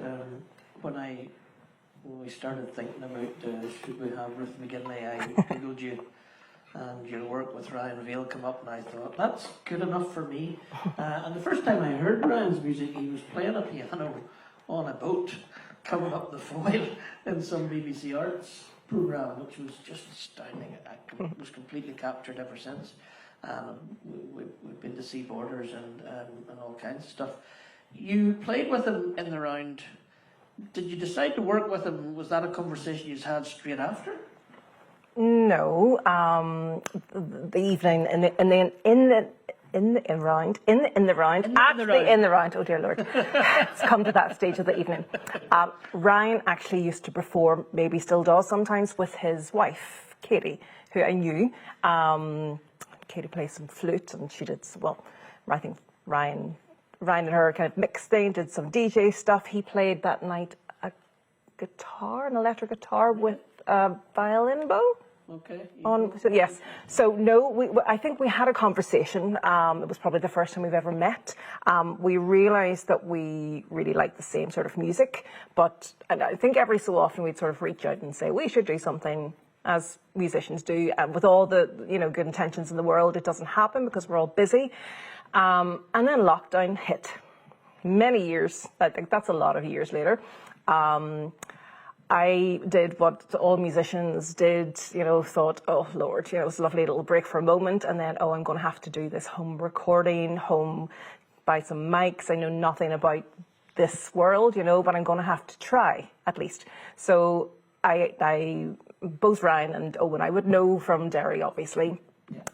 When we started thinking about should we have Ruth McGinley, I googled you, and your work with Ryan Vail come up, and I thought that's good enough for me. And the first time I heard Ryan's music, he was playing a piano on a boat coming up the Foyle in some BBC Arts programme, which was just astounding. I was completely captured ever since. We've been to see Borders and all kinds of stuff. You played with him in the round. Did you decide to work with him? Was that a conversation you had straight after? No, the evening in the round. Oh dear Lord, it's come to that stage of the evening. Ryan actually used to perform, maybe still does sometimes, with his wife Katie, who I knew. Katie plays some flute, and she did well. I think Ryan and her kind of mixed thing, did some DJ stuff. He played that night an electric guitar with a violin bow. Okay. Yes. So no, I think we had a conversation. It was probably the first time we've ever met. We realised that we really liked the same sort of music, and I think every so often we'd sort of reach out and say we should do something, as musicians do, and with all the good intentions in the world, it doesn't happen because we're all busy. And then lockdown hit. Many years, I think that's a lot of years later. I did what all musicians did, thought, oh Lord, it was a lovely little break for a moment, and then, I'm going to have to do this home recording, buy some mics. I know nothing about this world, but I'm going to have to try, at least. So both Ryan and Owen, I would know from Derry, obviously.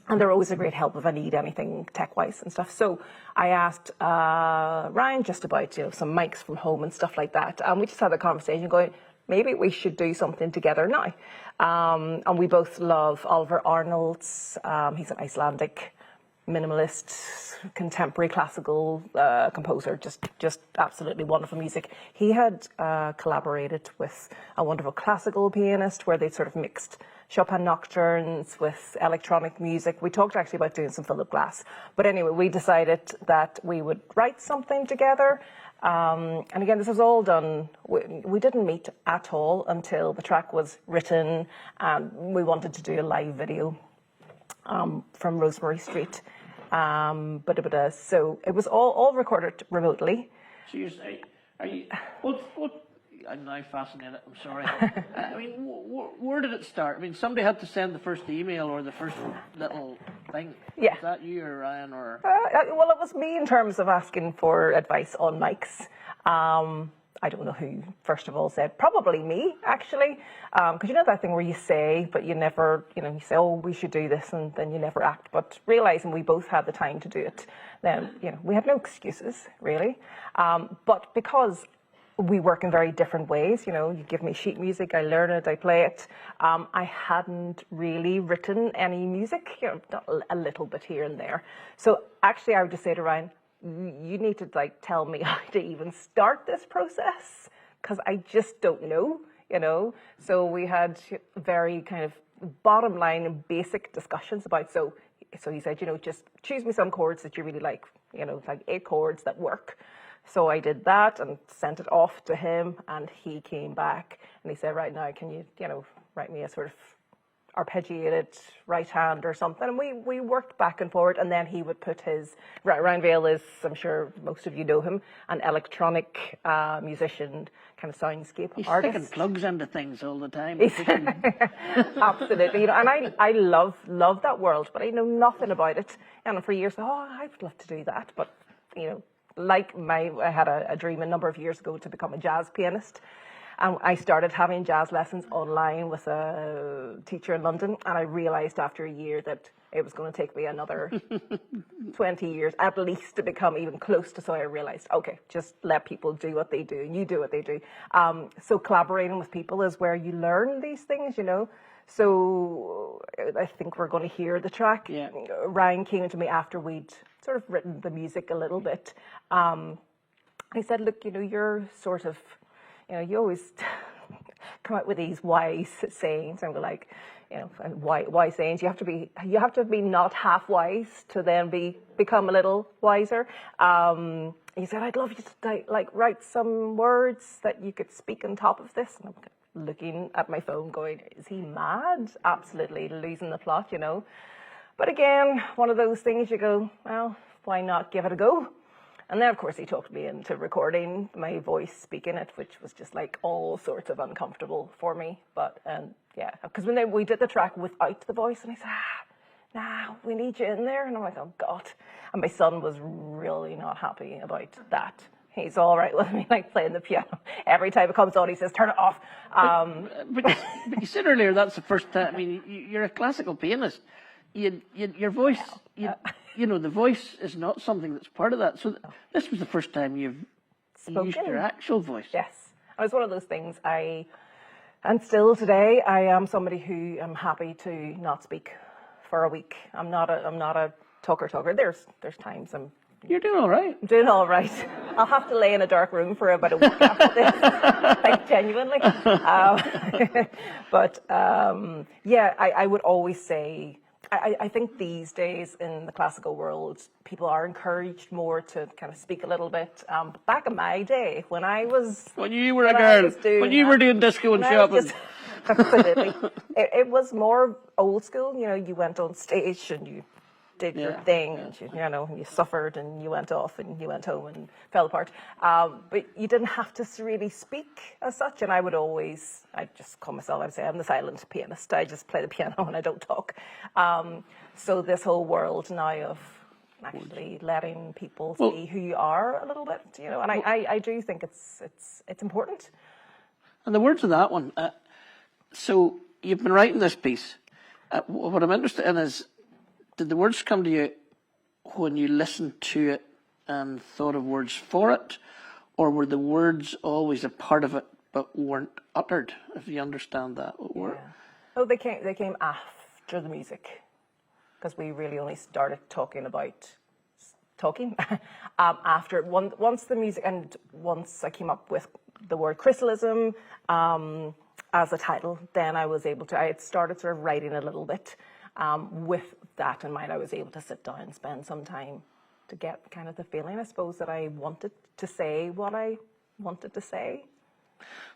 And they're always a great help if I need anything tech-wise and stuff. So I asked Ryan just about some mics from home and stuff like that. And we just had a conversation going, maybe we should do something together now. And we both love Oliver Arnold's. He's an Icelandic minimalist, contemporary classical composer, just absolutely wonderful music. He had collaborated with a wonderful classical pianist where they sort of mixed Chopin nocturnes with electronic music. We talked actually about doing some Philip Glass. But anyway, we decided that we would write something together. And again, this was all done, we didn't meet at all until the track was written. We wanted to do a live video from Rosemary Street. So it was all recorded remotely. So you're saying, I'm now fascinated, I'm sorry. Where did it start? Somebody had to send the first email or the first little thing. Yeah. Was that you or Ryan or? Well, it was me in terms of asking for advice on mics. I don't know who, first of all, said. Probably me, actually. Because that thing where you say, but you never, you say, oh, we should do this, and then you never act. But realising we both had the time to do it, then, we had no excuses, really. But because we work in very different ways, you give me sheet music, I learn it, I play it. I hadn't really written any music, a little bit here and there. So actually, I would just say to Ryan, you need to tell me how to even start this process, because I just don't know, So we had very kind of bottom line and basic discussions about, so he said, just choose me some chords that you really like, like 8 chords that work. So I did that and sent it off to him, and he came back and he said, right now, can you, write me a sort of arpeggiated right hand or something? And we worked back and forward, and then he would put his, Ryan Vail is, I'm sure most of you know him, an electronic musician, kind of soundscape artist. He's sticking plugs into things all the time. Absolutely, and I love that world, but I know nothing about it. And for years, I would love to do that, but, I had a dream a number of years ago to become a jazz pianist. And I started having jazz lessons online with a teacher in London. And I realised after a year that it was going to take me another 20 years at least to become even close to. So I realised, okay, just let people do what they do and you do what they do. So collaborating with people is where you learn these things, So I think we're going to hear the track. Yeah. Ryan came to me after we'd sort of written the music a little bit. He said, look, you're sort of, you always, come out with these wise sayings, and we're like, wise sayings. You have to be not half wise to then become a little wiser. He said, I'd love you to like write some words that you could speak on top of this. And I'm looking at my phone going, is he mad? Absolutely losing the plot, But again, one of those things you go, well, why not give it a go? And then, of course, he talked me into recording my voice speaking it, which was just like all sorts of uncomfortable for me. But, yeah, because when we did the track without the voice, and he said, nah, we need you in there. And I'm like, oh, God. And my son was really not happy about that. He's all right with me, like, playing the piano. Every time it comes on, he says, turn it off. But you said earlier that's the first time. I mean, you're a classical pianist. Your voice, the voice is not something that's part of that. So this was the first time you've used your actual voice. Yes. It was one of those things and still today, I am somebody who am happy to not speak for a week. I'm not a talker. There's times You're doing all right. I'm doing all right. I'll have to lay in a dark room for about a week after this, like genuinely. Yeah, I would always say, I think these days in the classical world, people are encouraged more to kind of speak a little bit. Back in my day, when you were a girl, when you were doing disco and shopping. Absolutely. It was more old school. You went on stage and you did your thing, and you suffered and you went off and you went home and fell apart. But you didn't have to really speak as such. And I just call myself, I would say I'm the silent pianist. I just play the piano and I don't talk. So this whole world now of actually letting people see who you are a little bit, and I do think it's important. And the words of that one, so you've been writing this piece. What I'm interested in is, did the words come to you when you listened to it and thought of words for it, or were the words always a part of it but weren't uttered? If you understand that, Oh, they came after the music, because we really only started talking after once the music, and once I came up with the word chrysalism as a title, then I had started sort of writing a little bit. With that in mind, I was able to sit down and spend some time to get kind of the feeling, I suppose, that I wanted to say what I wanted to say.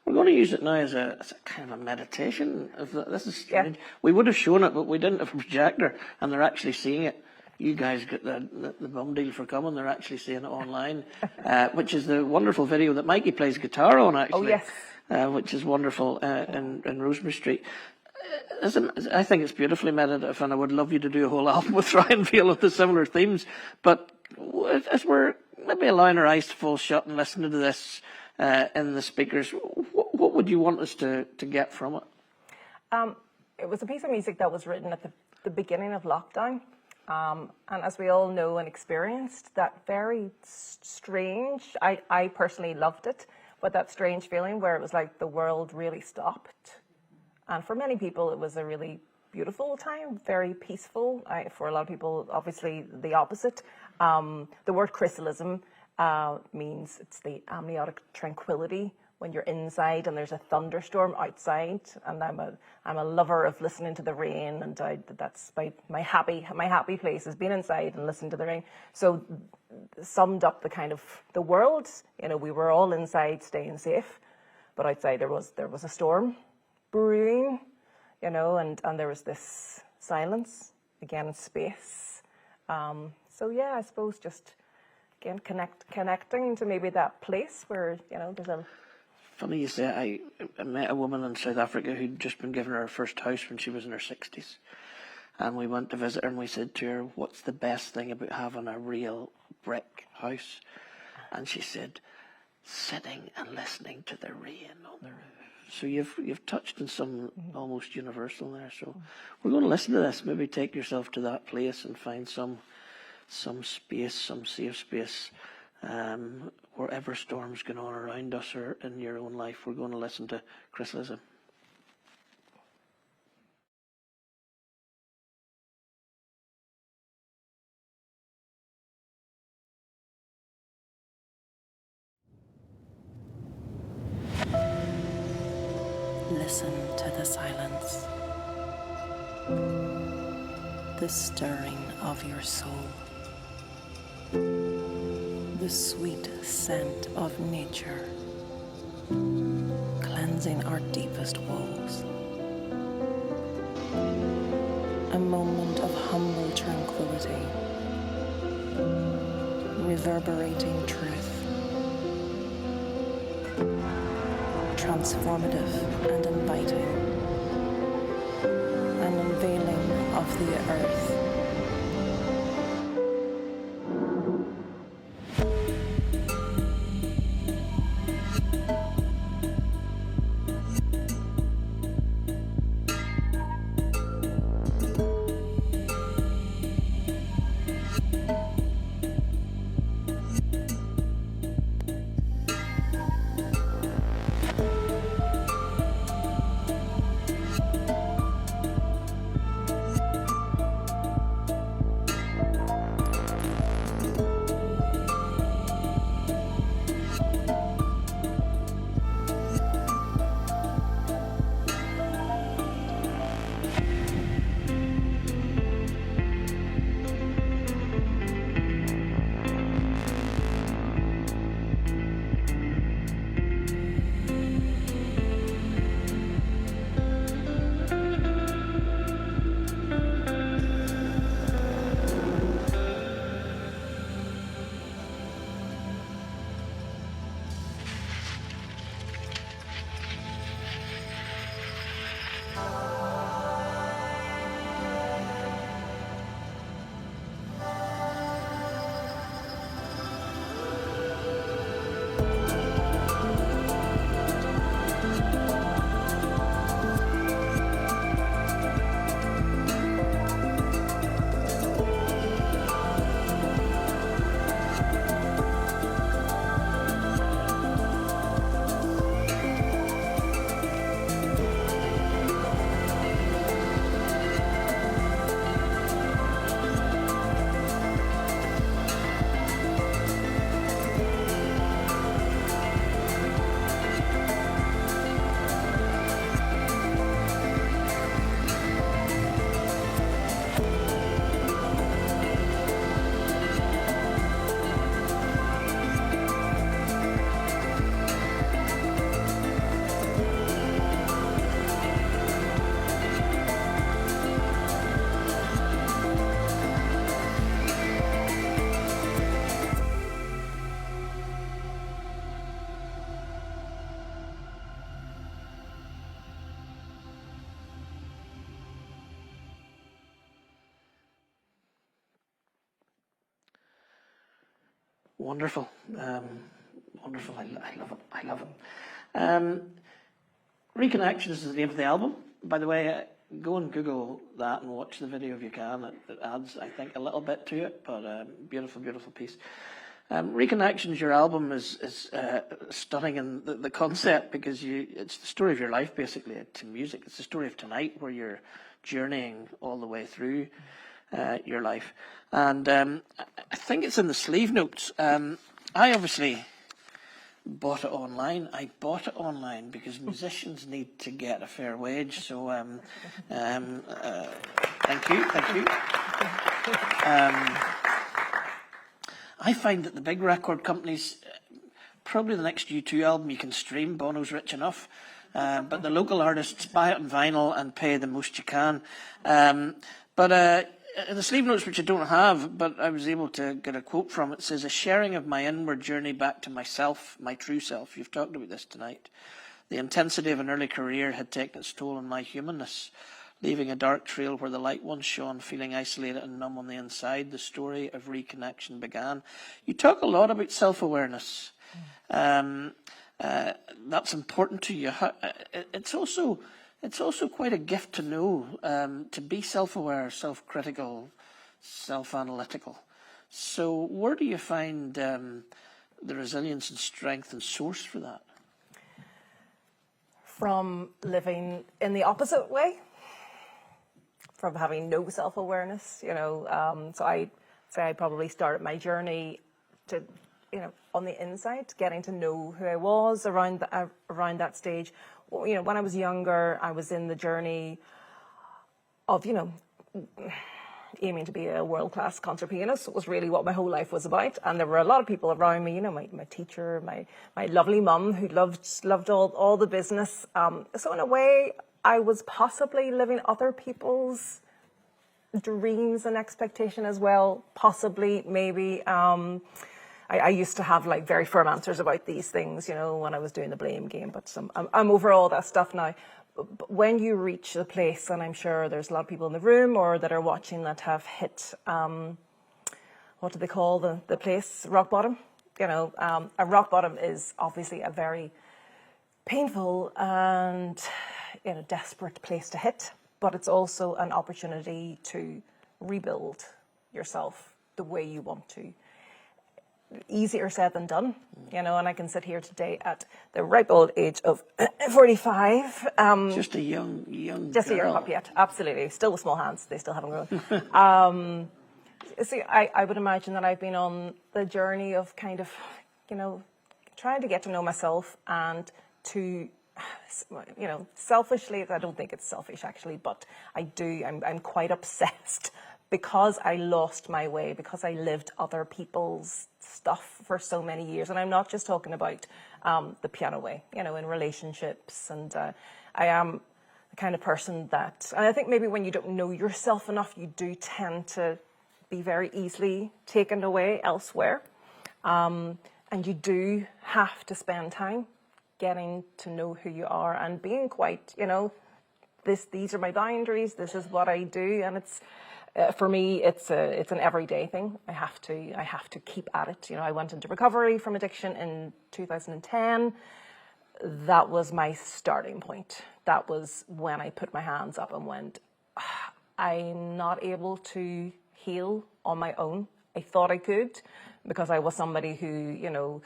We're going to use it now as a kind of a meditation. This is strange. We would have shown it, but we didn't have a projector, and they're actually seeing it. You guys get the bum deal for coming. They're actually seeing it online, which is the wonderful video that Mikey plays guitar on, actually. Oh, yes. Which is wonderful in Rosemary Street. I think it's beautifully meditative, and I would love you to do a whole album with Ryan Vail with the similar themes. But as we're maybe allowing our eyes to fall shut and listening to this in the speakers, what would you want us to get from it? It was a piece of music that was written at the beginning of lockdown. And as we all know and experienced, that very strange, I personally loved it, but that strange feeling where it was like the world really stopped. And for many people, it was a really beautiful time, very peaceful. For a lot of people, obviously the opposite. The word chrysalism means it's the amniotic tranquility when you're inside and there's a thunderstorm outside. And I'm a lover of listening to the rain, and that's my happy place is being inside and listening to the rain. So summed up the kind of the world. We were all inside staying safe, but outside there was a storm brewing, and there was this silence, again, space. So yeah, I suppose just again connecting to maybe that place where there's a. Funny you say. I met a woman in South Africa who'd just been given her first house when she was in her 60s, and we went to visit her, and we said to her, "What's the best thing about having a real brick house?" And she said, "Sitting and listening to the rain on the roof." So you've touched on some almost universal there. So we're going to listen to this. Maybe take yourself to that place and find some space, some safe space, wherever storms going on around us or in your own life. We're going to listen to chrysalism. the silence, the stirring of your soul, the sweet scent of nature, cleansing our deepest woes. A moment of humble tranquility, reverberating truth, transformative and inviting, an unveiling of the earth. Wonderful. Wonderful. I love it. I love it. Reconnections is the name of the album. By the way, go and Google that and watch the video if you can. It adds, I think, a little bit to it, but beautiful, beautiful piece. Reconnections, your album is stunning in the concept because it's the story of your life, basically, to music. It's the story of tonight where you're journeying all the way through your life. And I think it's in the sleeve notes. I obviously bought it online. I bought it online because musicians need to get a fair wage. So thank you. I find that the big record companies, probably the next U2 album you can stream, Bono's rich enough, but the local artists buy it on vinyl and pay the most you can. But the sleeve notes, which I don't have, but I was able to get a quote from, it says, "A sharing of my inward journey back to myself, my true self." You've talked about this tonight. "The intensity of an early career had taken its toll on my humanness, leaving a dark trail where the light once shone, feeling isolated and numb on the inside. The story of reconnection began." You talk a lot about self-awareness. That's important to you. It's also quite a gift to know, to be self-aware, self-critical, self-analytical. So where do you find the resilience and strength and source for that? From living in the opposite way, from having no self-awareness, so I say I probably started my journey to, on the inside, getting to know who I was around that stage, when I was younger, I was in the journey of, aiming to be a world-class concert pianist. It was really what my whole life was about. And there were a lot of people around me, my teacher, my lovely mum, who loved all the business. So in a way, I was possibly living other people's dreams and expectation as well. Possibly, maybe. I used to have like very firm answers about these things, when I was doing the blame game. But I'm over all that stuff now. But when you reach the place, and I'm sure there's a lot of people in the room or that are watching that have hit, what do they call the place? Rock bottom. A rock bottom is obviously a very painful and desperate place to hit, but it's also an opportunity to rebuild yourself the way you want to. Easier said than done, and I can sit here today at the ripe old age of 45. Just a young Just girl. a young pup yet, absolutely. Still with small hands, they still haven't grown. See, I would imagine that I've been on the journey of kind of, trying to get to know myself and to, selfishly, I don't think it's selfish actually, but I'm quite obsessed because I lost my way, because I lived other people's stuff for so many years. And I'm not just talking about the piano way, in relationships. And I am the kind of person that, and I think maybe when you don't know yourself enough, you do tend to be very easily taken away elsewhere. And you do have to spend time getting to know who you are and being quite, these are my boundaries, this is what I do. And it's, for me, it's an everyday thing. I have to keep at it. I went into recovery from addiction in 2010. That was my starting point. That was when I put my hands up and went, I'm not able to heal on my own. I thought I could because I was somebody who,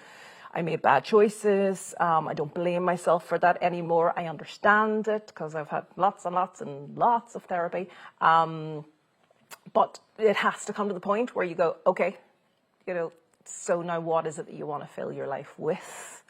I made bad choices. I don't blame myself for that anymore. I understand it because I've had lots and lots and lots of therapy. But it has to come to the point where you go, okay, so now what is it that you want to fill your life with?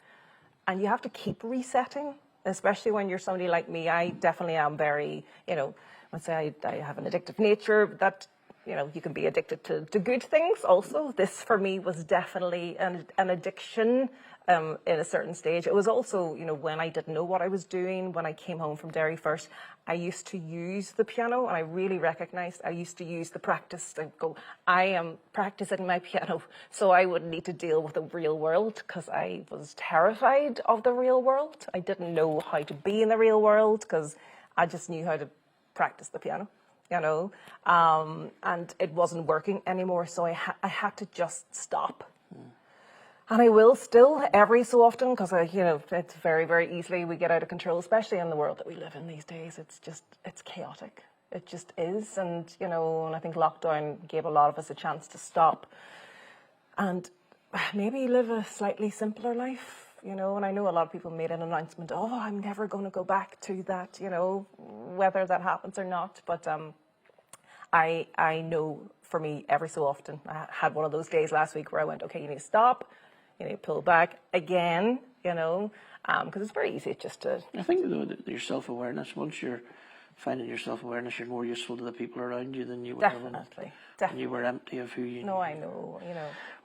And you have to keep resetting, especially when you're somebody like me. I definitely am very, let's say I have an addictive nature that, you can be addicted to good things also. This for me was definitely an addiction in a certain stage. It was also, when I didn't know what I was doing, when I came home from Derry first, I used to use the piano, and I really recognized I used to use the practice to go, I am practicing my piano so I wouldn't need to deal with the real world, because I was terrified of the real world. I didn't know how to be in the real world because I just knew how to practice the piano. And it wasn't working anymore, so I had to just stop. And I will still every so often, because it's very, very easily we get out of control, especially in the world that we live in these days. It's chaotic. It just is. And, and I think lockdown gave a lot of us a chance to stop and maybe live a slightly simpler life. And I know a lot of people made an announcement, I'm never going to go back to that, whether that happens or not. But I know for me, every so often, I had one of those days last week where I went, okay, you need to stop, you need to pull back again, because it's very easy just to... I think, though, that your self-awareness, once you're finding your self-awareness, you're more useful to the people around you than you were. Definitely. And you were empty of who you knew. No, I know,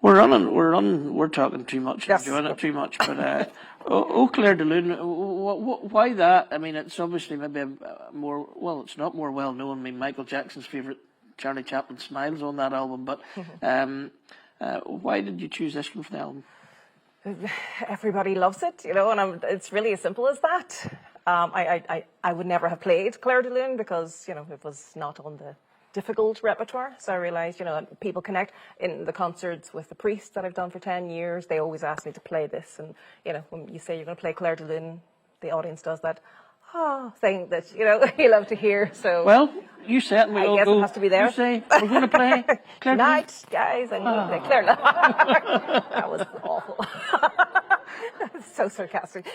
We're talking too much, yes. enjoying it too much, but Eau Claire de Lune, why that? I mean, it's obviously maybe it's not more well known. I mean, Michael Jackson's favourite, Charlie Chaplin, Smiles on that album, but why did you choose this one for the album? Everybody loves it, and it's really as simple as that. I would never have played Claire de Lune because, it was not on the difficult repertoire. So I realized, people connect in the concerts with the priests that I've done for 10 years. They always ask me to play this. And, when you say you're going to play Claire de Lune, the audience does that thing that, you love to hear. So well, you say it and we all guess go. it has to be there. You say, we're going to play Claire de Lune. Night, guys, I'm going to play Claire de Lune. That was awful. So sarcastic.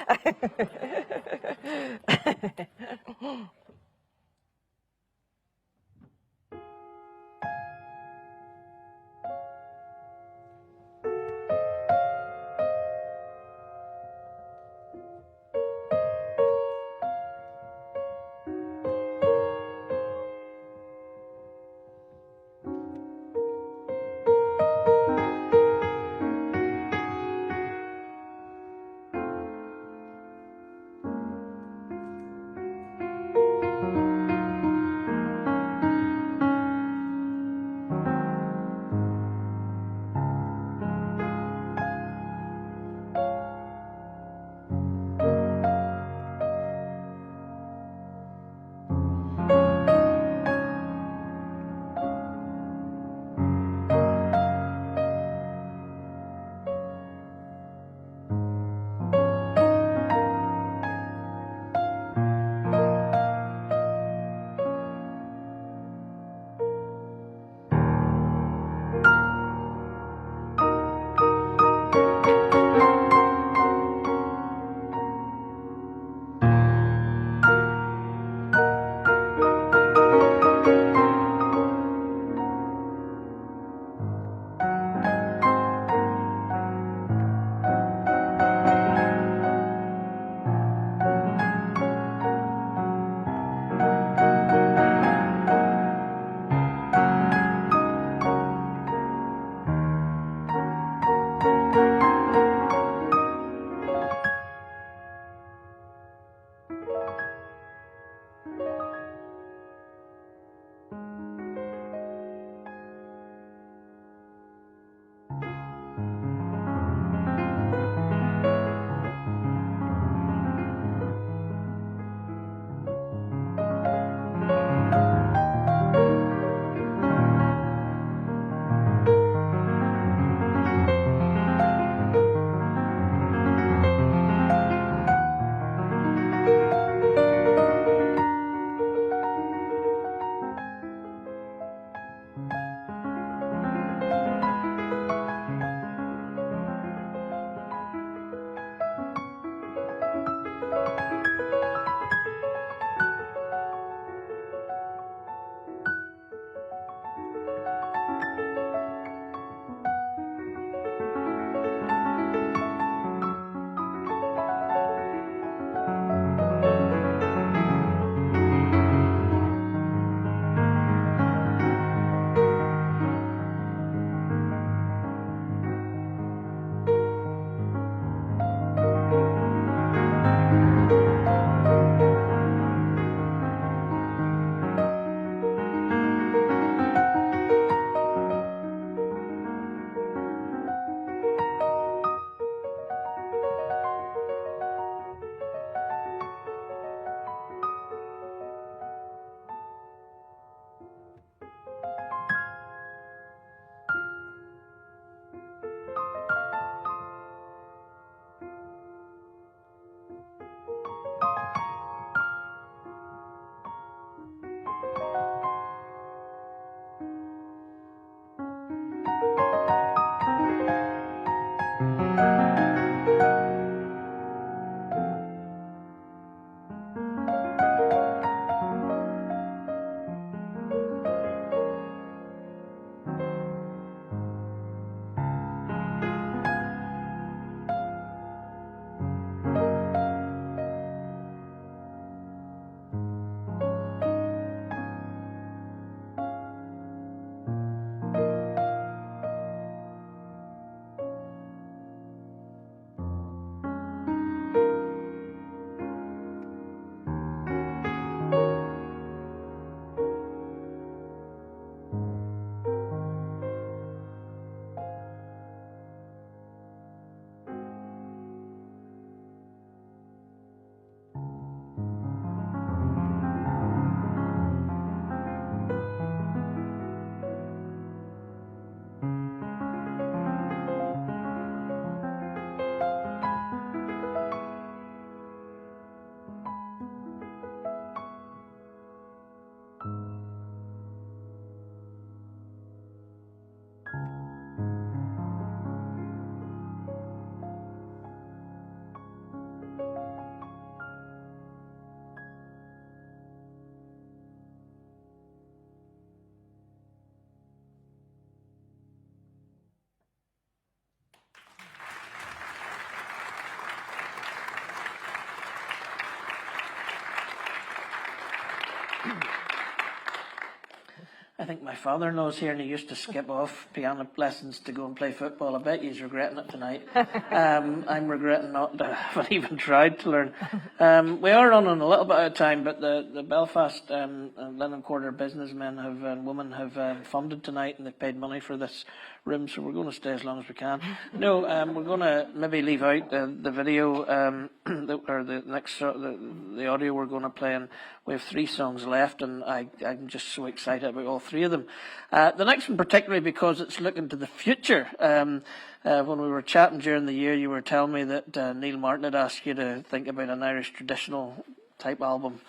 I think my father-in-law's here and he used to skip off piano lessons to go and play football. I bet he's regretting it tonight. I'm regretting not to haven't even tried to learn. We are running a little bit out of time, but the Belfast Linen Quarter businessmen and women have funded tonight and they've paid money for this room, so we're going to stay as long as we can. No, we're going to maybe leave out the video or the audio we're going to play, and we have 3 songs left, and I'm just so excited about all 3 of them. The next one particularly because it's looking to the future. When we were chatting during the year, you were telling me that Neil Martin had asked you to think about an Irish traditional type album.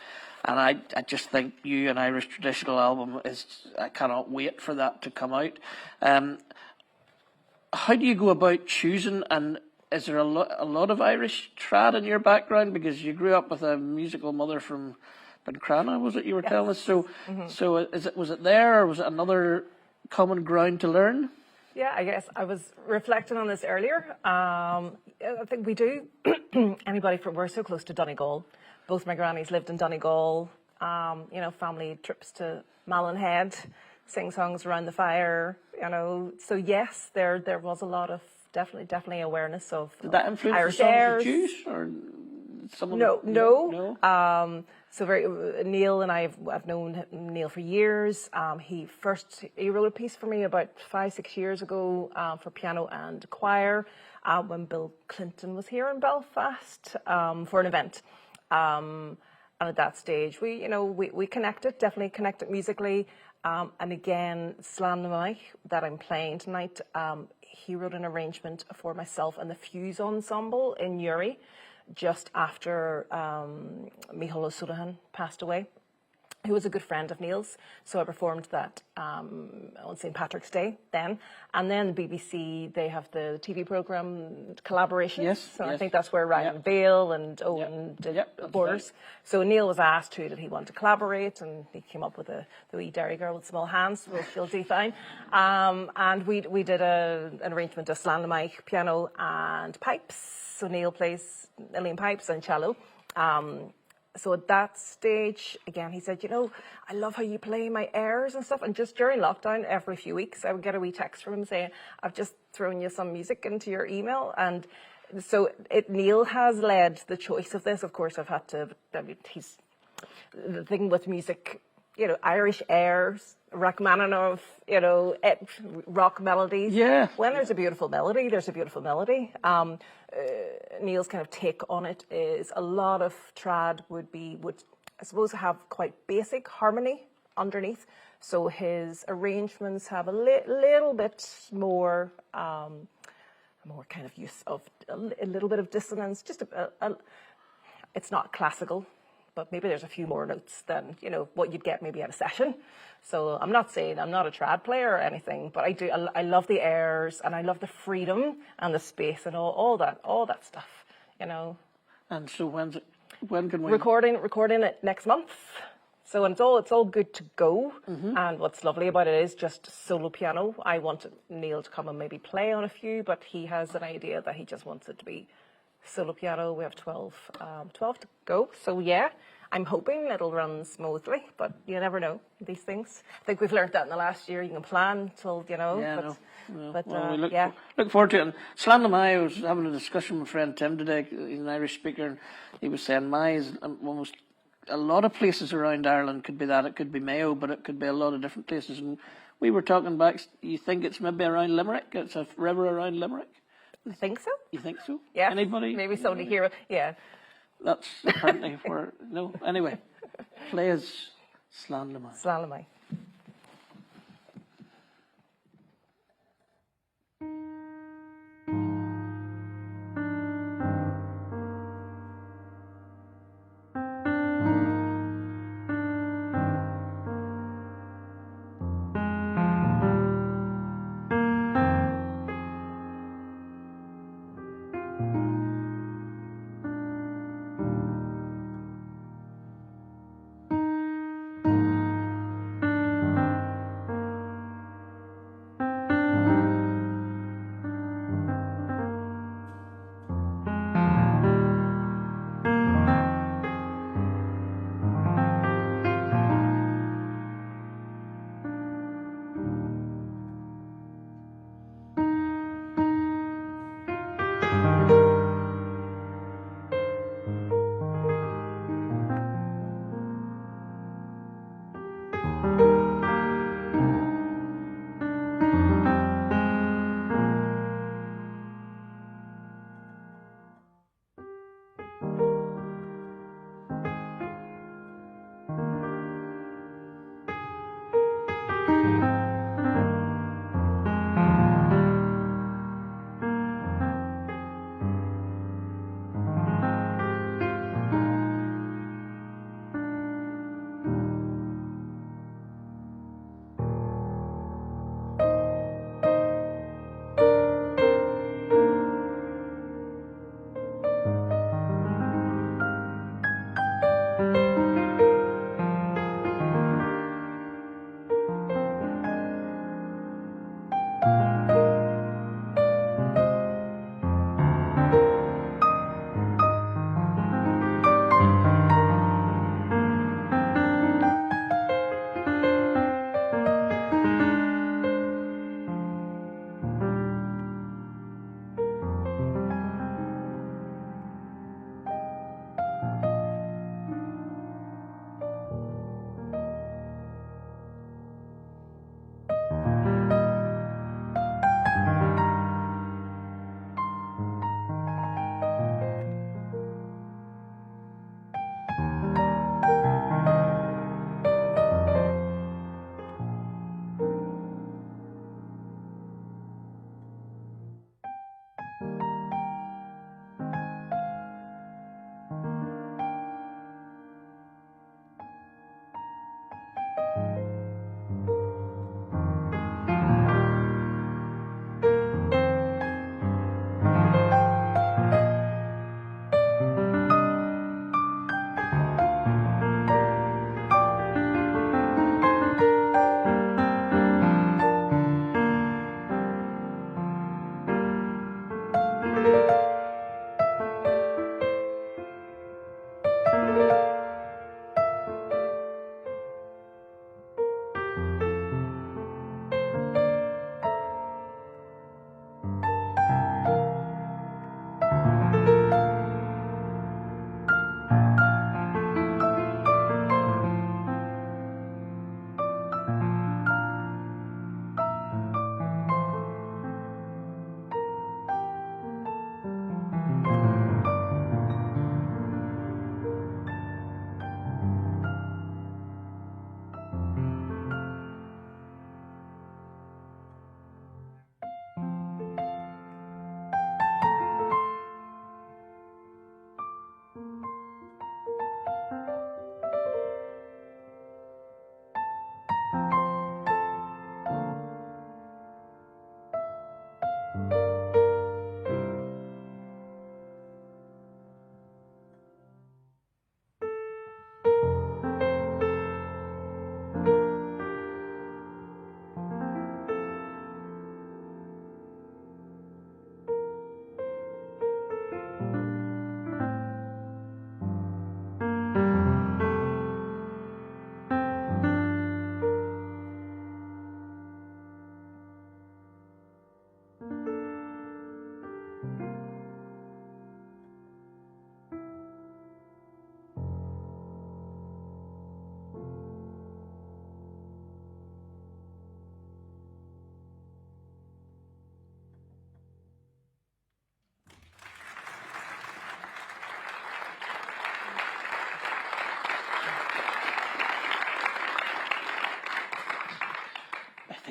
And I just think an Irish traditional album I cannot wait for that to come out. How do you go about choosing, and is there a lot of Irish trad in your background? Because you grew up with a musical mother from Bencrana, was it you were telling us? So, so was it there, or was it another common ground to learn? Yeah, I guess I was reflecting on this earlier. I think we do. We're so close to Donegal. Both my grannies lived in Donegal. Family trips to Malin, sing songs around the fire. So yes, there was a lot of definitely awareness of Did that influence Irish the songs airs. you choose, or someone? No. Neil and I've known Neil for years. He wrote a piece for me about 5-6 years ago for piano and choir when Bill Clinton was here in Belfast for an event. And at that stage, we definitely connected musically. And again, Slán na Mhaith that I'm playing tonight, he wrote an arrangement for myself and the Fuse Ensemble in Uri just after Micheál O'Sullivan passed away, who was a good friend of Neil's. So I performed that on St. Patrick's Day then. And then the BBC, they have the TV programme collaborations. Yes. I think that's where Ryan Vail and Owen did Borders. Right. So Neil was asked who did he want to collaborate, and he came up with the wee Derry girl with small hands, well, she'll do fine. And we did an arrangement of Slán na Mhaith, piano and pipes. So Neil plays uilleann pipes and cello. So at that stage, again, he said, I love how you play my airs and stuff. And just during lockdown, every few weeks, I would get a wee text from him saying, I've just thrown you some music into your email. And so Neil has led the choice of this. Of course, I've had to, he's the thing with music, Irish airs, Rachmaninoff, rock melodies. Yeah. When there's a beautiful melody, there's a beautiful melody. Neil's kind of take on it is a lot of trad would I suppose have quite basic harmony underneath. So his arrangements have a little bit more kind of use of a little bit of dissonance. Just it's not classical, but maybe there's a few more notes than what you'd get maybe at a session. So I'm not saying I'm not a trad player or anything, but I love the airs and I love the freedom and the space and all that stuff, And so when can we recording it next month? So it's all good to go. Mm-hmm. And what's lovely about it is just solo piano. I wanted Neil to come and maybe play on a few, but he has an idea that he just wants it to be solo piano. We have 12 to go. So yeah, I'm hoping it'll run smoothly, but you never know these things. I think we've learned that in the last year. You can plan till, Yeah, but we look forward to it. And Slán na Mhaith, I was having a discussion with my friend Tim today. He's an Irish speaker, and he was saying Mhaith is almost a lot of places around Ireland. Could be that, it could be Mayo, but it could be a lot of different places. And we were talking back, you think it's maybe around Limerick? It's a river around Limerick? I think so. You think so? Yeah. Anybody? Maybe somebody here. Yeah. That's apparently where. No. Anyway, play as Slán na Mhaith. Slán na Mhaith.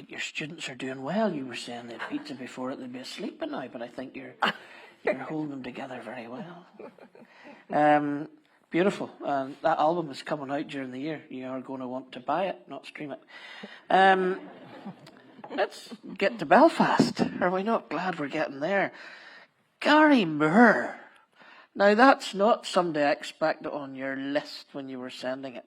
think your students are doing well. You were saying they had pizza before it, they'd be asleep by now, but I think you're holding them together very well. Beautiful. And that album is coming out during the year. You are going to want to buy it, not stream it. Let's get to Belfast. Are we not glad we're getting there? Gary Moore. Now, that's not somebody I expected on your list when you were sending it.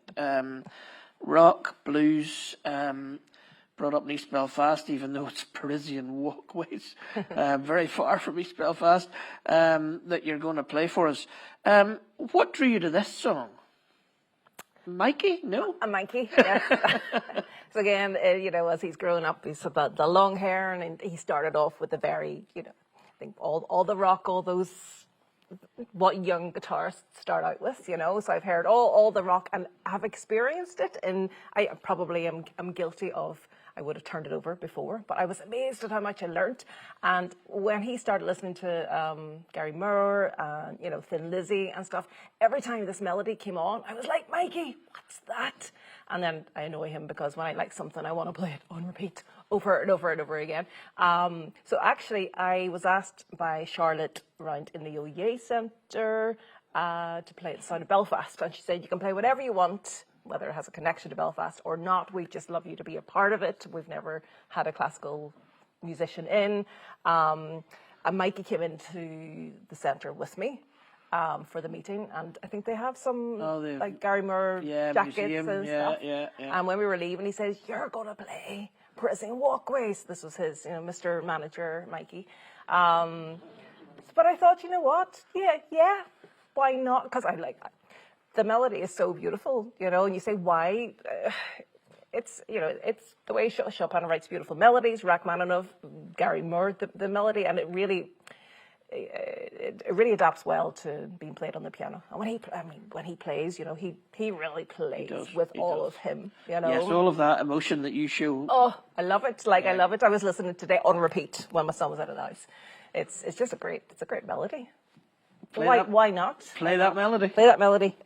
Rock, blues, brought up in East Belfast, even though it's Parisian walkways, very far from East Belfast, that you're going to play for us. What drew you to this song? Mikey? No? Mikey, yes. So again, as he's grown up, he's about the long hair, and he started off with the very, I think all the rock, all those, what young guitarists start out with, So I've heard all the rock and have experienced it, and I probably am guilty of, I would have turned it over before, but I was amazed at how much I learnt. And when he started listening to Gary Moore and, Thin Lizzy and stuff, every time this melody came on, I was like, Mikey, what's that? And then I annoy him because when I like something, I want to play it on repeat over and over and over again. So actually, I was asked by Charlotte round in the OEA Centre to play at the Sound of Belfast. And she said, you can play whatever you want, whether it has a connection to Belfast or not. We just love you to be a part of it. We've never had a classical musician in. And Mikey came into the centre with me for the meeting, and I think they have some like Gary Moore jackets museum, and stuff. And when we were leaving, he says, "You're going to play Parisian Walkways." This was his, Mr. Manager, Mikey. But I thought, you know what? Yeah, why not? Because I like the melody is so beautiful, and you say, why? It's the way Chopin writes beautiful melodies, Rachmaninoff, Gary Moore, the melody, and it really adapts well to being played on the piano. And when he plays, he really plays with all of him, Yes, all of that emotion that you show. Oh, I love it. I love it. I was listening today on repeat when my son was out of the house. It's just a great melody. Why not? Play that melody. Play that melody.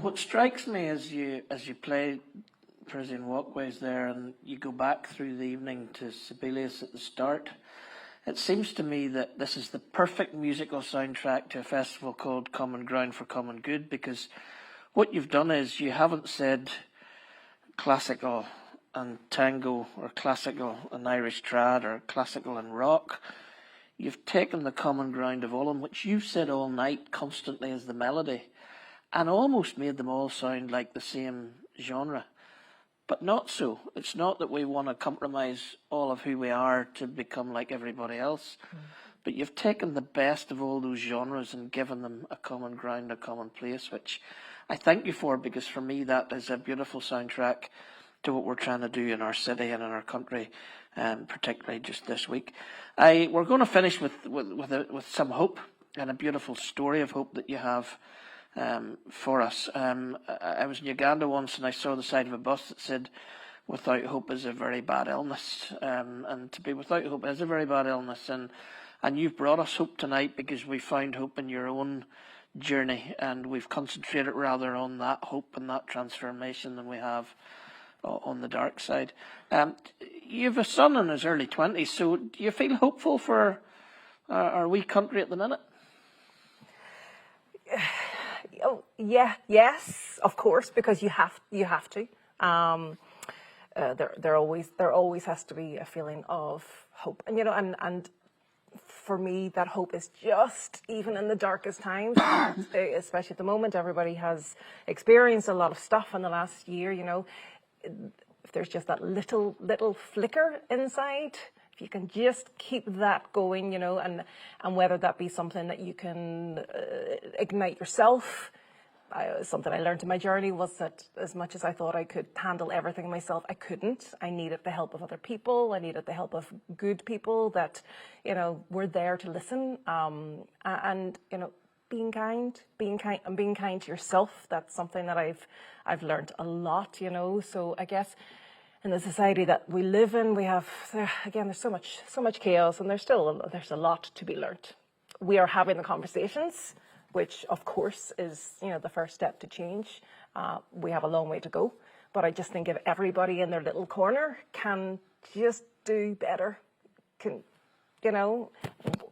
What strikes me as you play Parisian Walkways there, and you go back through the evening to Sibelius at the start, it seems to me that this is the perfect musical soundtrack to a festival called Common Ground for Common Good, because what you've done is you haven't said classical and tango, or classical and Irish trad, or classical and rock. You've taken the common ground of all of them, which you've said all night constantly as the melody, and almost made them all sound like the same genre. But not so. It's not that we want to compromise all of who we are to become like everybody else. But you've taken the best of all those genres and given them a common ground, a common place, which I thank you for, because for me that is a beautiful soundtrack to what we're trying to do in our city and in our country, particularly just this week. We're going to finish with some hope and a beautiful story of hope that you have for us. I was in Uganda once and I saw the side of a bus that said, "Without hope is a very bad illness," and to be without hope is a very bad illness. And you've brought us hope tonight, because we found hope in your own journey, and we've concentrated rather on that hope and that transformation than we have on the dark side. You have a son in his early 20s, so do you feel hopeful for our wee country at the minute? Oh, yeah, yes, of course, because you have to. There always has to be a feeling of hope, and and for me, that hope is just even in the darkest times, especially at the moment. Everybody has experienced a lot of stuff in the last year. If there's just that little flicker inside, if you can just keep that going, and whether that be something that you can ignite yourself. Something I learned in my journey was that as much as I thought I could handle everything myself, I couldn't. I needed the help of other people. I needed the help of good people that, were there to listen. And being kind and being kind to yourself. That's something that I've learned a lot, So I guess in the society that we live in, we have, again, there's so much chaos, and there's a lot to be learned. We are having the conversations, which of course is, the first step to change. We have a long way to go, but I just think if everybody in their little corner can just do better,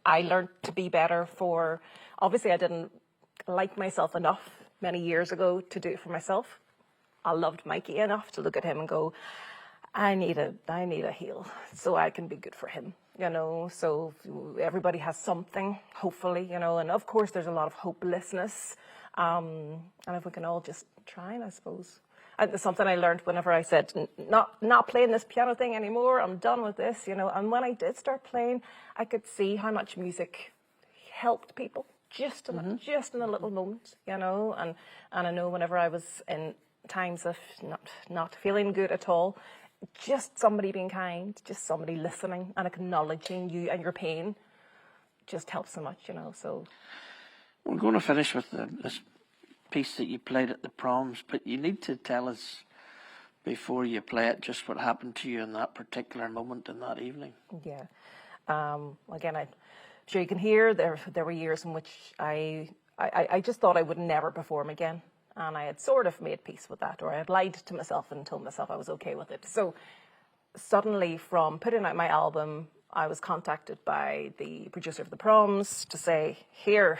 I learned to be better obviously I didn't like myself enough many years ago to do it for myself. I loved Mikey enough to look at him and go, I need a heel so I can be good for him. So everybody has something, hopefully, and of course there's a lot of hopelessness. And if we can all just try, I suppose. And there's something I learned whenever I said, not playing this piano thing anymore, I'm done with this, And when I did start playing, I could see how much music helped people just in a little moment, And I know whenever I was in times of not feeling good at all, just somebody being kind, just somebody listening and acknowledging you and your pain just helps so much, So we're going to finish with this piece that you played at the proms, but you need to tell us before you play it just what happened to you in that particular moment in that evening. Yeah. Again, I'm sure you can hear there were years in which I just thought I would never perform again. And I had sort of made peace with that, or I had lied to myself and told myself I was okay with it. So suddenly, from putting out my album, I was contacted by the producer of the proms to say, "Here,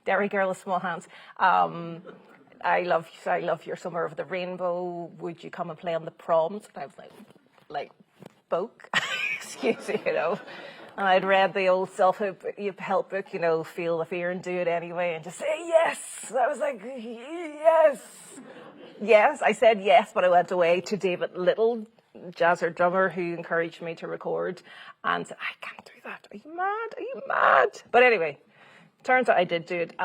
Derry girl with small hands, I love your Summer of the Rainbow. Would you come and play on the proms?" And I was like, "Boke, excuse me, And I'd read the old self-help book, feel the fear and do it anyway, and just say yes. I was like, yes. Yes, I said yes, but I went away to David Little, jazzer drummer, who encouraged me to record, and said, I can't do that. Are you mad? Are you mad? But anyway, turns out I did do it.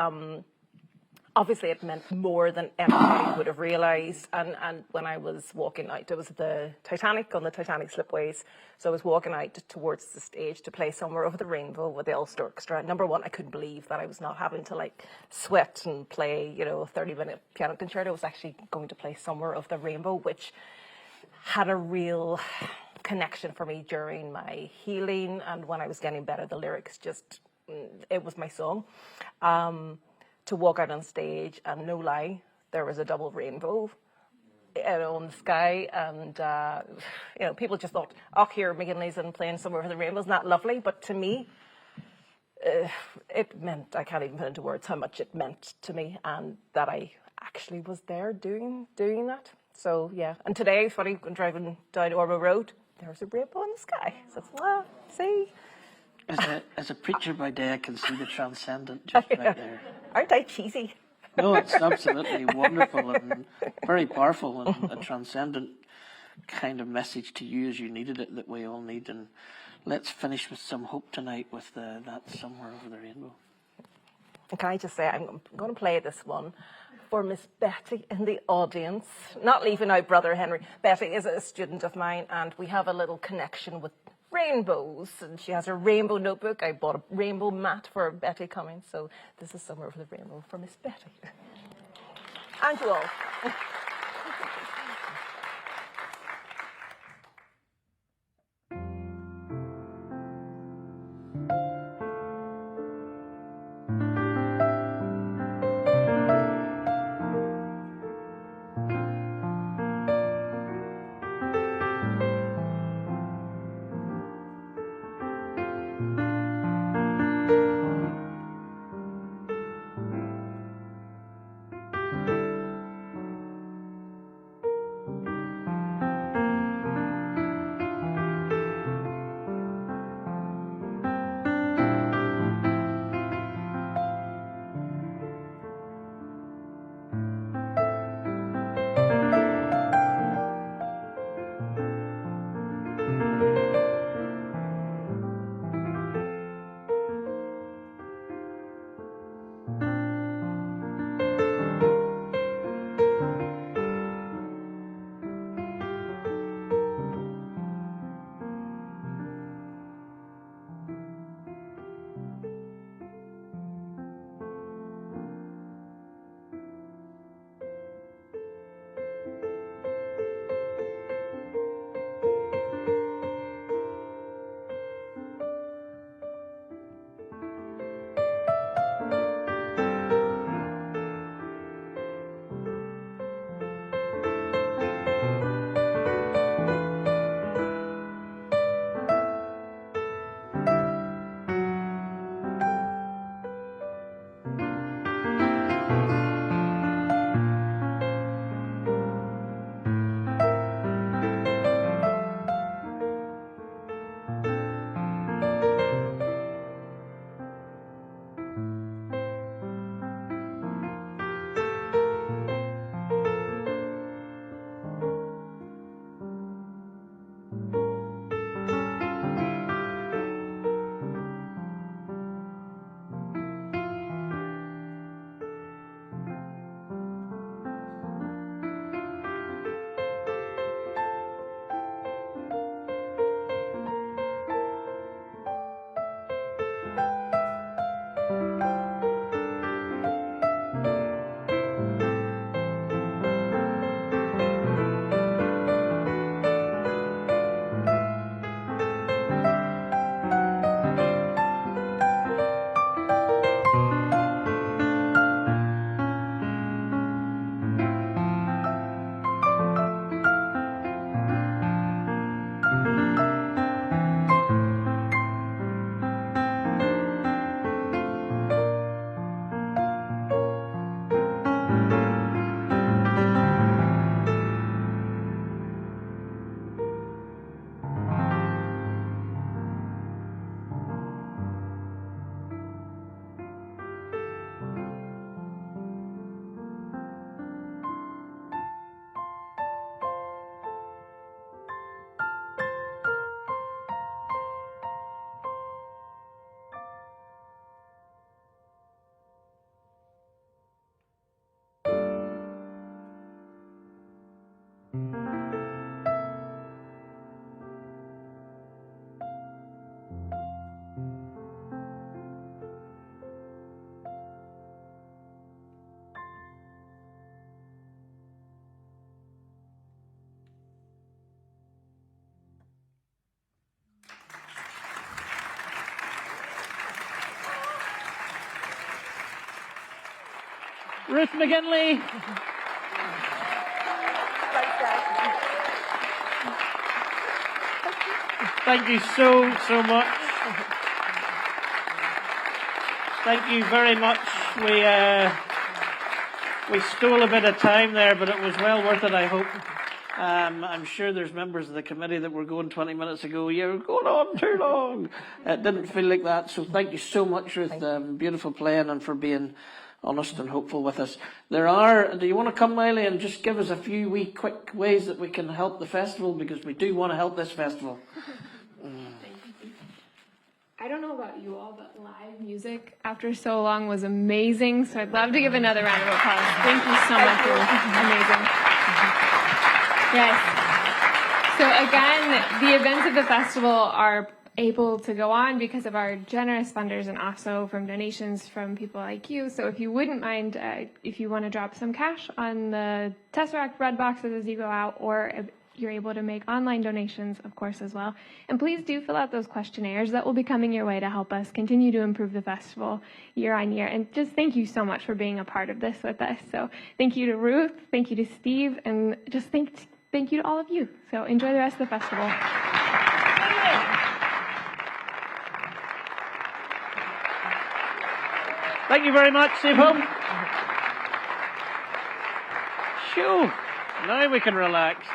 Obviously, it meant more than anybody would have realised. And when I was walking out, it was the Titanic, on the Titanic slipways. So I was walking out towards the stage to play Somewhere Over the Rainbow with the Ulster Orchestra. Number one, I couldn't believe that I was not having to sweat and play, a 30-minute piano concerto. I was actually going to play Somewhere Over the Rainbow, which had a real connection for me during my healing. And when I was getting better, the lyrics just it was my song. To walk out on stage, and no lie, there was a double rainbow on the sky, and people just thought, oh, here McGinley's and playing Somewhere Over the Rainbow, isn't that lovely? But to me, it meant, I can't even put into words how much it meant to me, and that I actually was there doing that. So yeah, and today, funny, when driving down Ormo Road, there's a rainbow in the sky. So it's, well, see. As a preacher by day, I can see the transcendent just right there. Aren't I cheesy? No, it's absolutely wonderful and very powerful, and a transcendent kind of message to you as you needed it, that we all need. And let's finish with some hope tonight with that Somewhere Over the Rainbow. And can I just say, I'm going to play this one for Miss Betty in the audience, not leaving out Brother Henry. Betty is a student of mine, and we have a little connection with rainbows, and she has a rainbow notebook. I bought a rainbow mat for Betty coming, so this is Somewhere Over the Rainbow for Miss Betty. And you all. Ruth McGinley. Thank you so much. Thank you very much. We stole a bit of time there, but it was well worth it, I hope. I'm sure there's members of the committee that were going 20 minutes ago, you're going on too long. It didn't feel like that, so thank you so much, Ruth. Beautiful playing and for being honest and hopeful with us. Do you want to come, Miley, and just give us a few wee quick ways that we can help the festival, because we do want to help this festival. I don't know about you all, but live music after so long was amazing. So I'd love to give another round of applause. Thank you so much. It was amazing. Yes. So again, the events of the festival are able to go on because of our generous funders and also from donations from people like you. So if you wouldn't mind, if you want to drop some cash on the Tesseract bread boxes as you go out, or you're able to make online donations, of course, as well. And please do fill out those questionnaires that will be coming your way to help us continue to improve the festival year on year. And just thank you so much for being a part of this with us. So thank you to Ruth, thank you to Steve, and just thank you to all of you. So enjoy the rest of the festival. Thank you very much. Safe home. Sure. Now we can relax.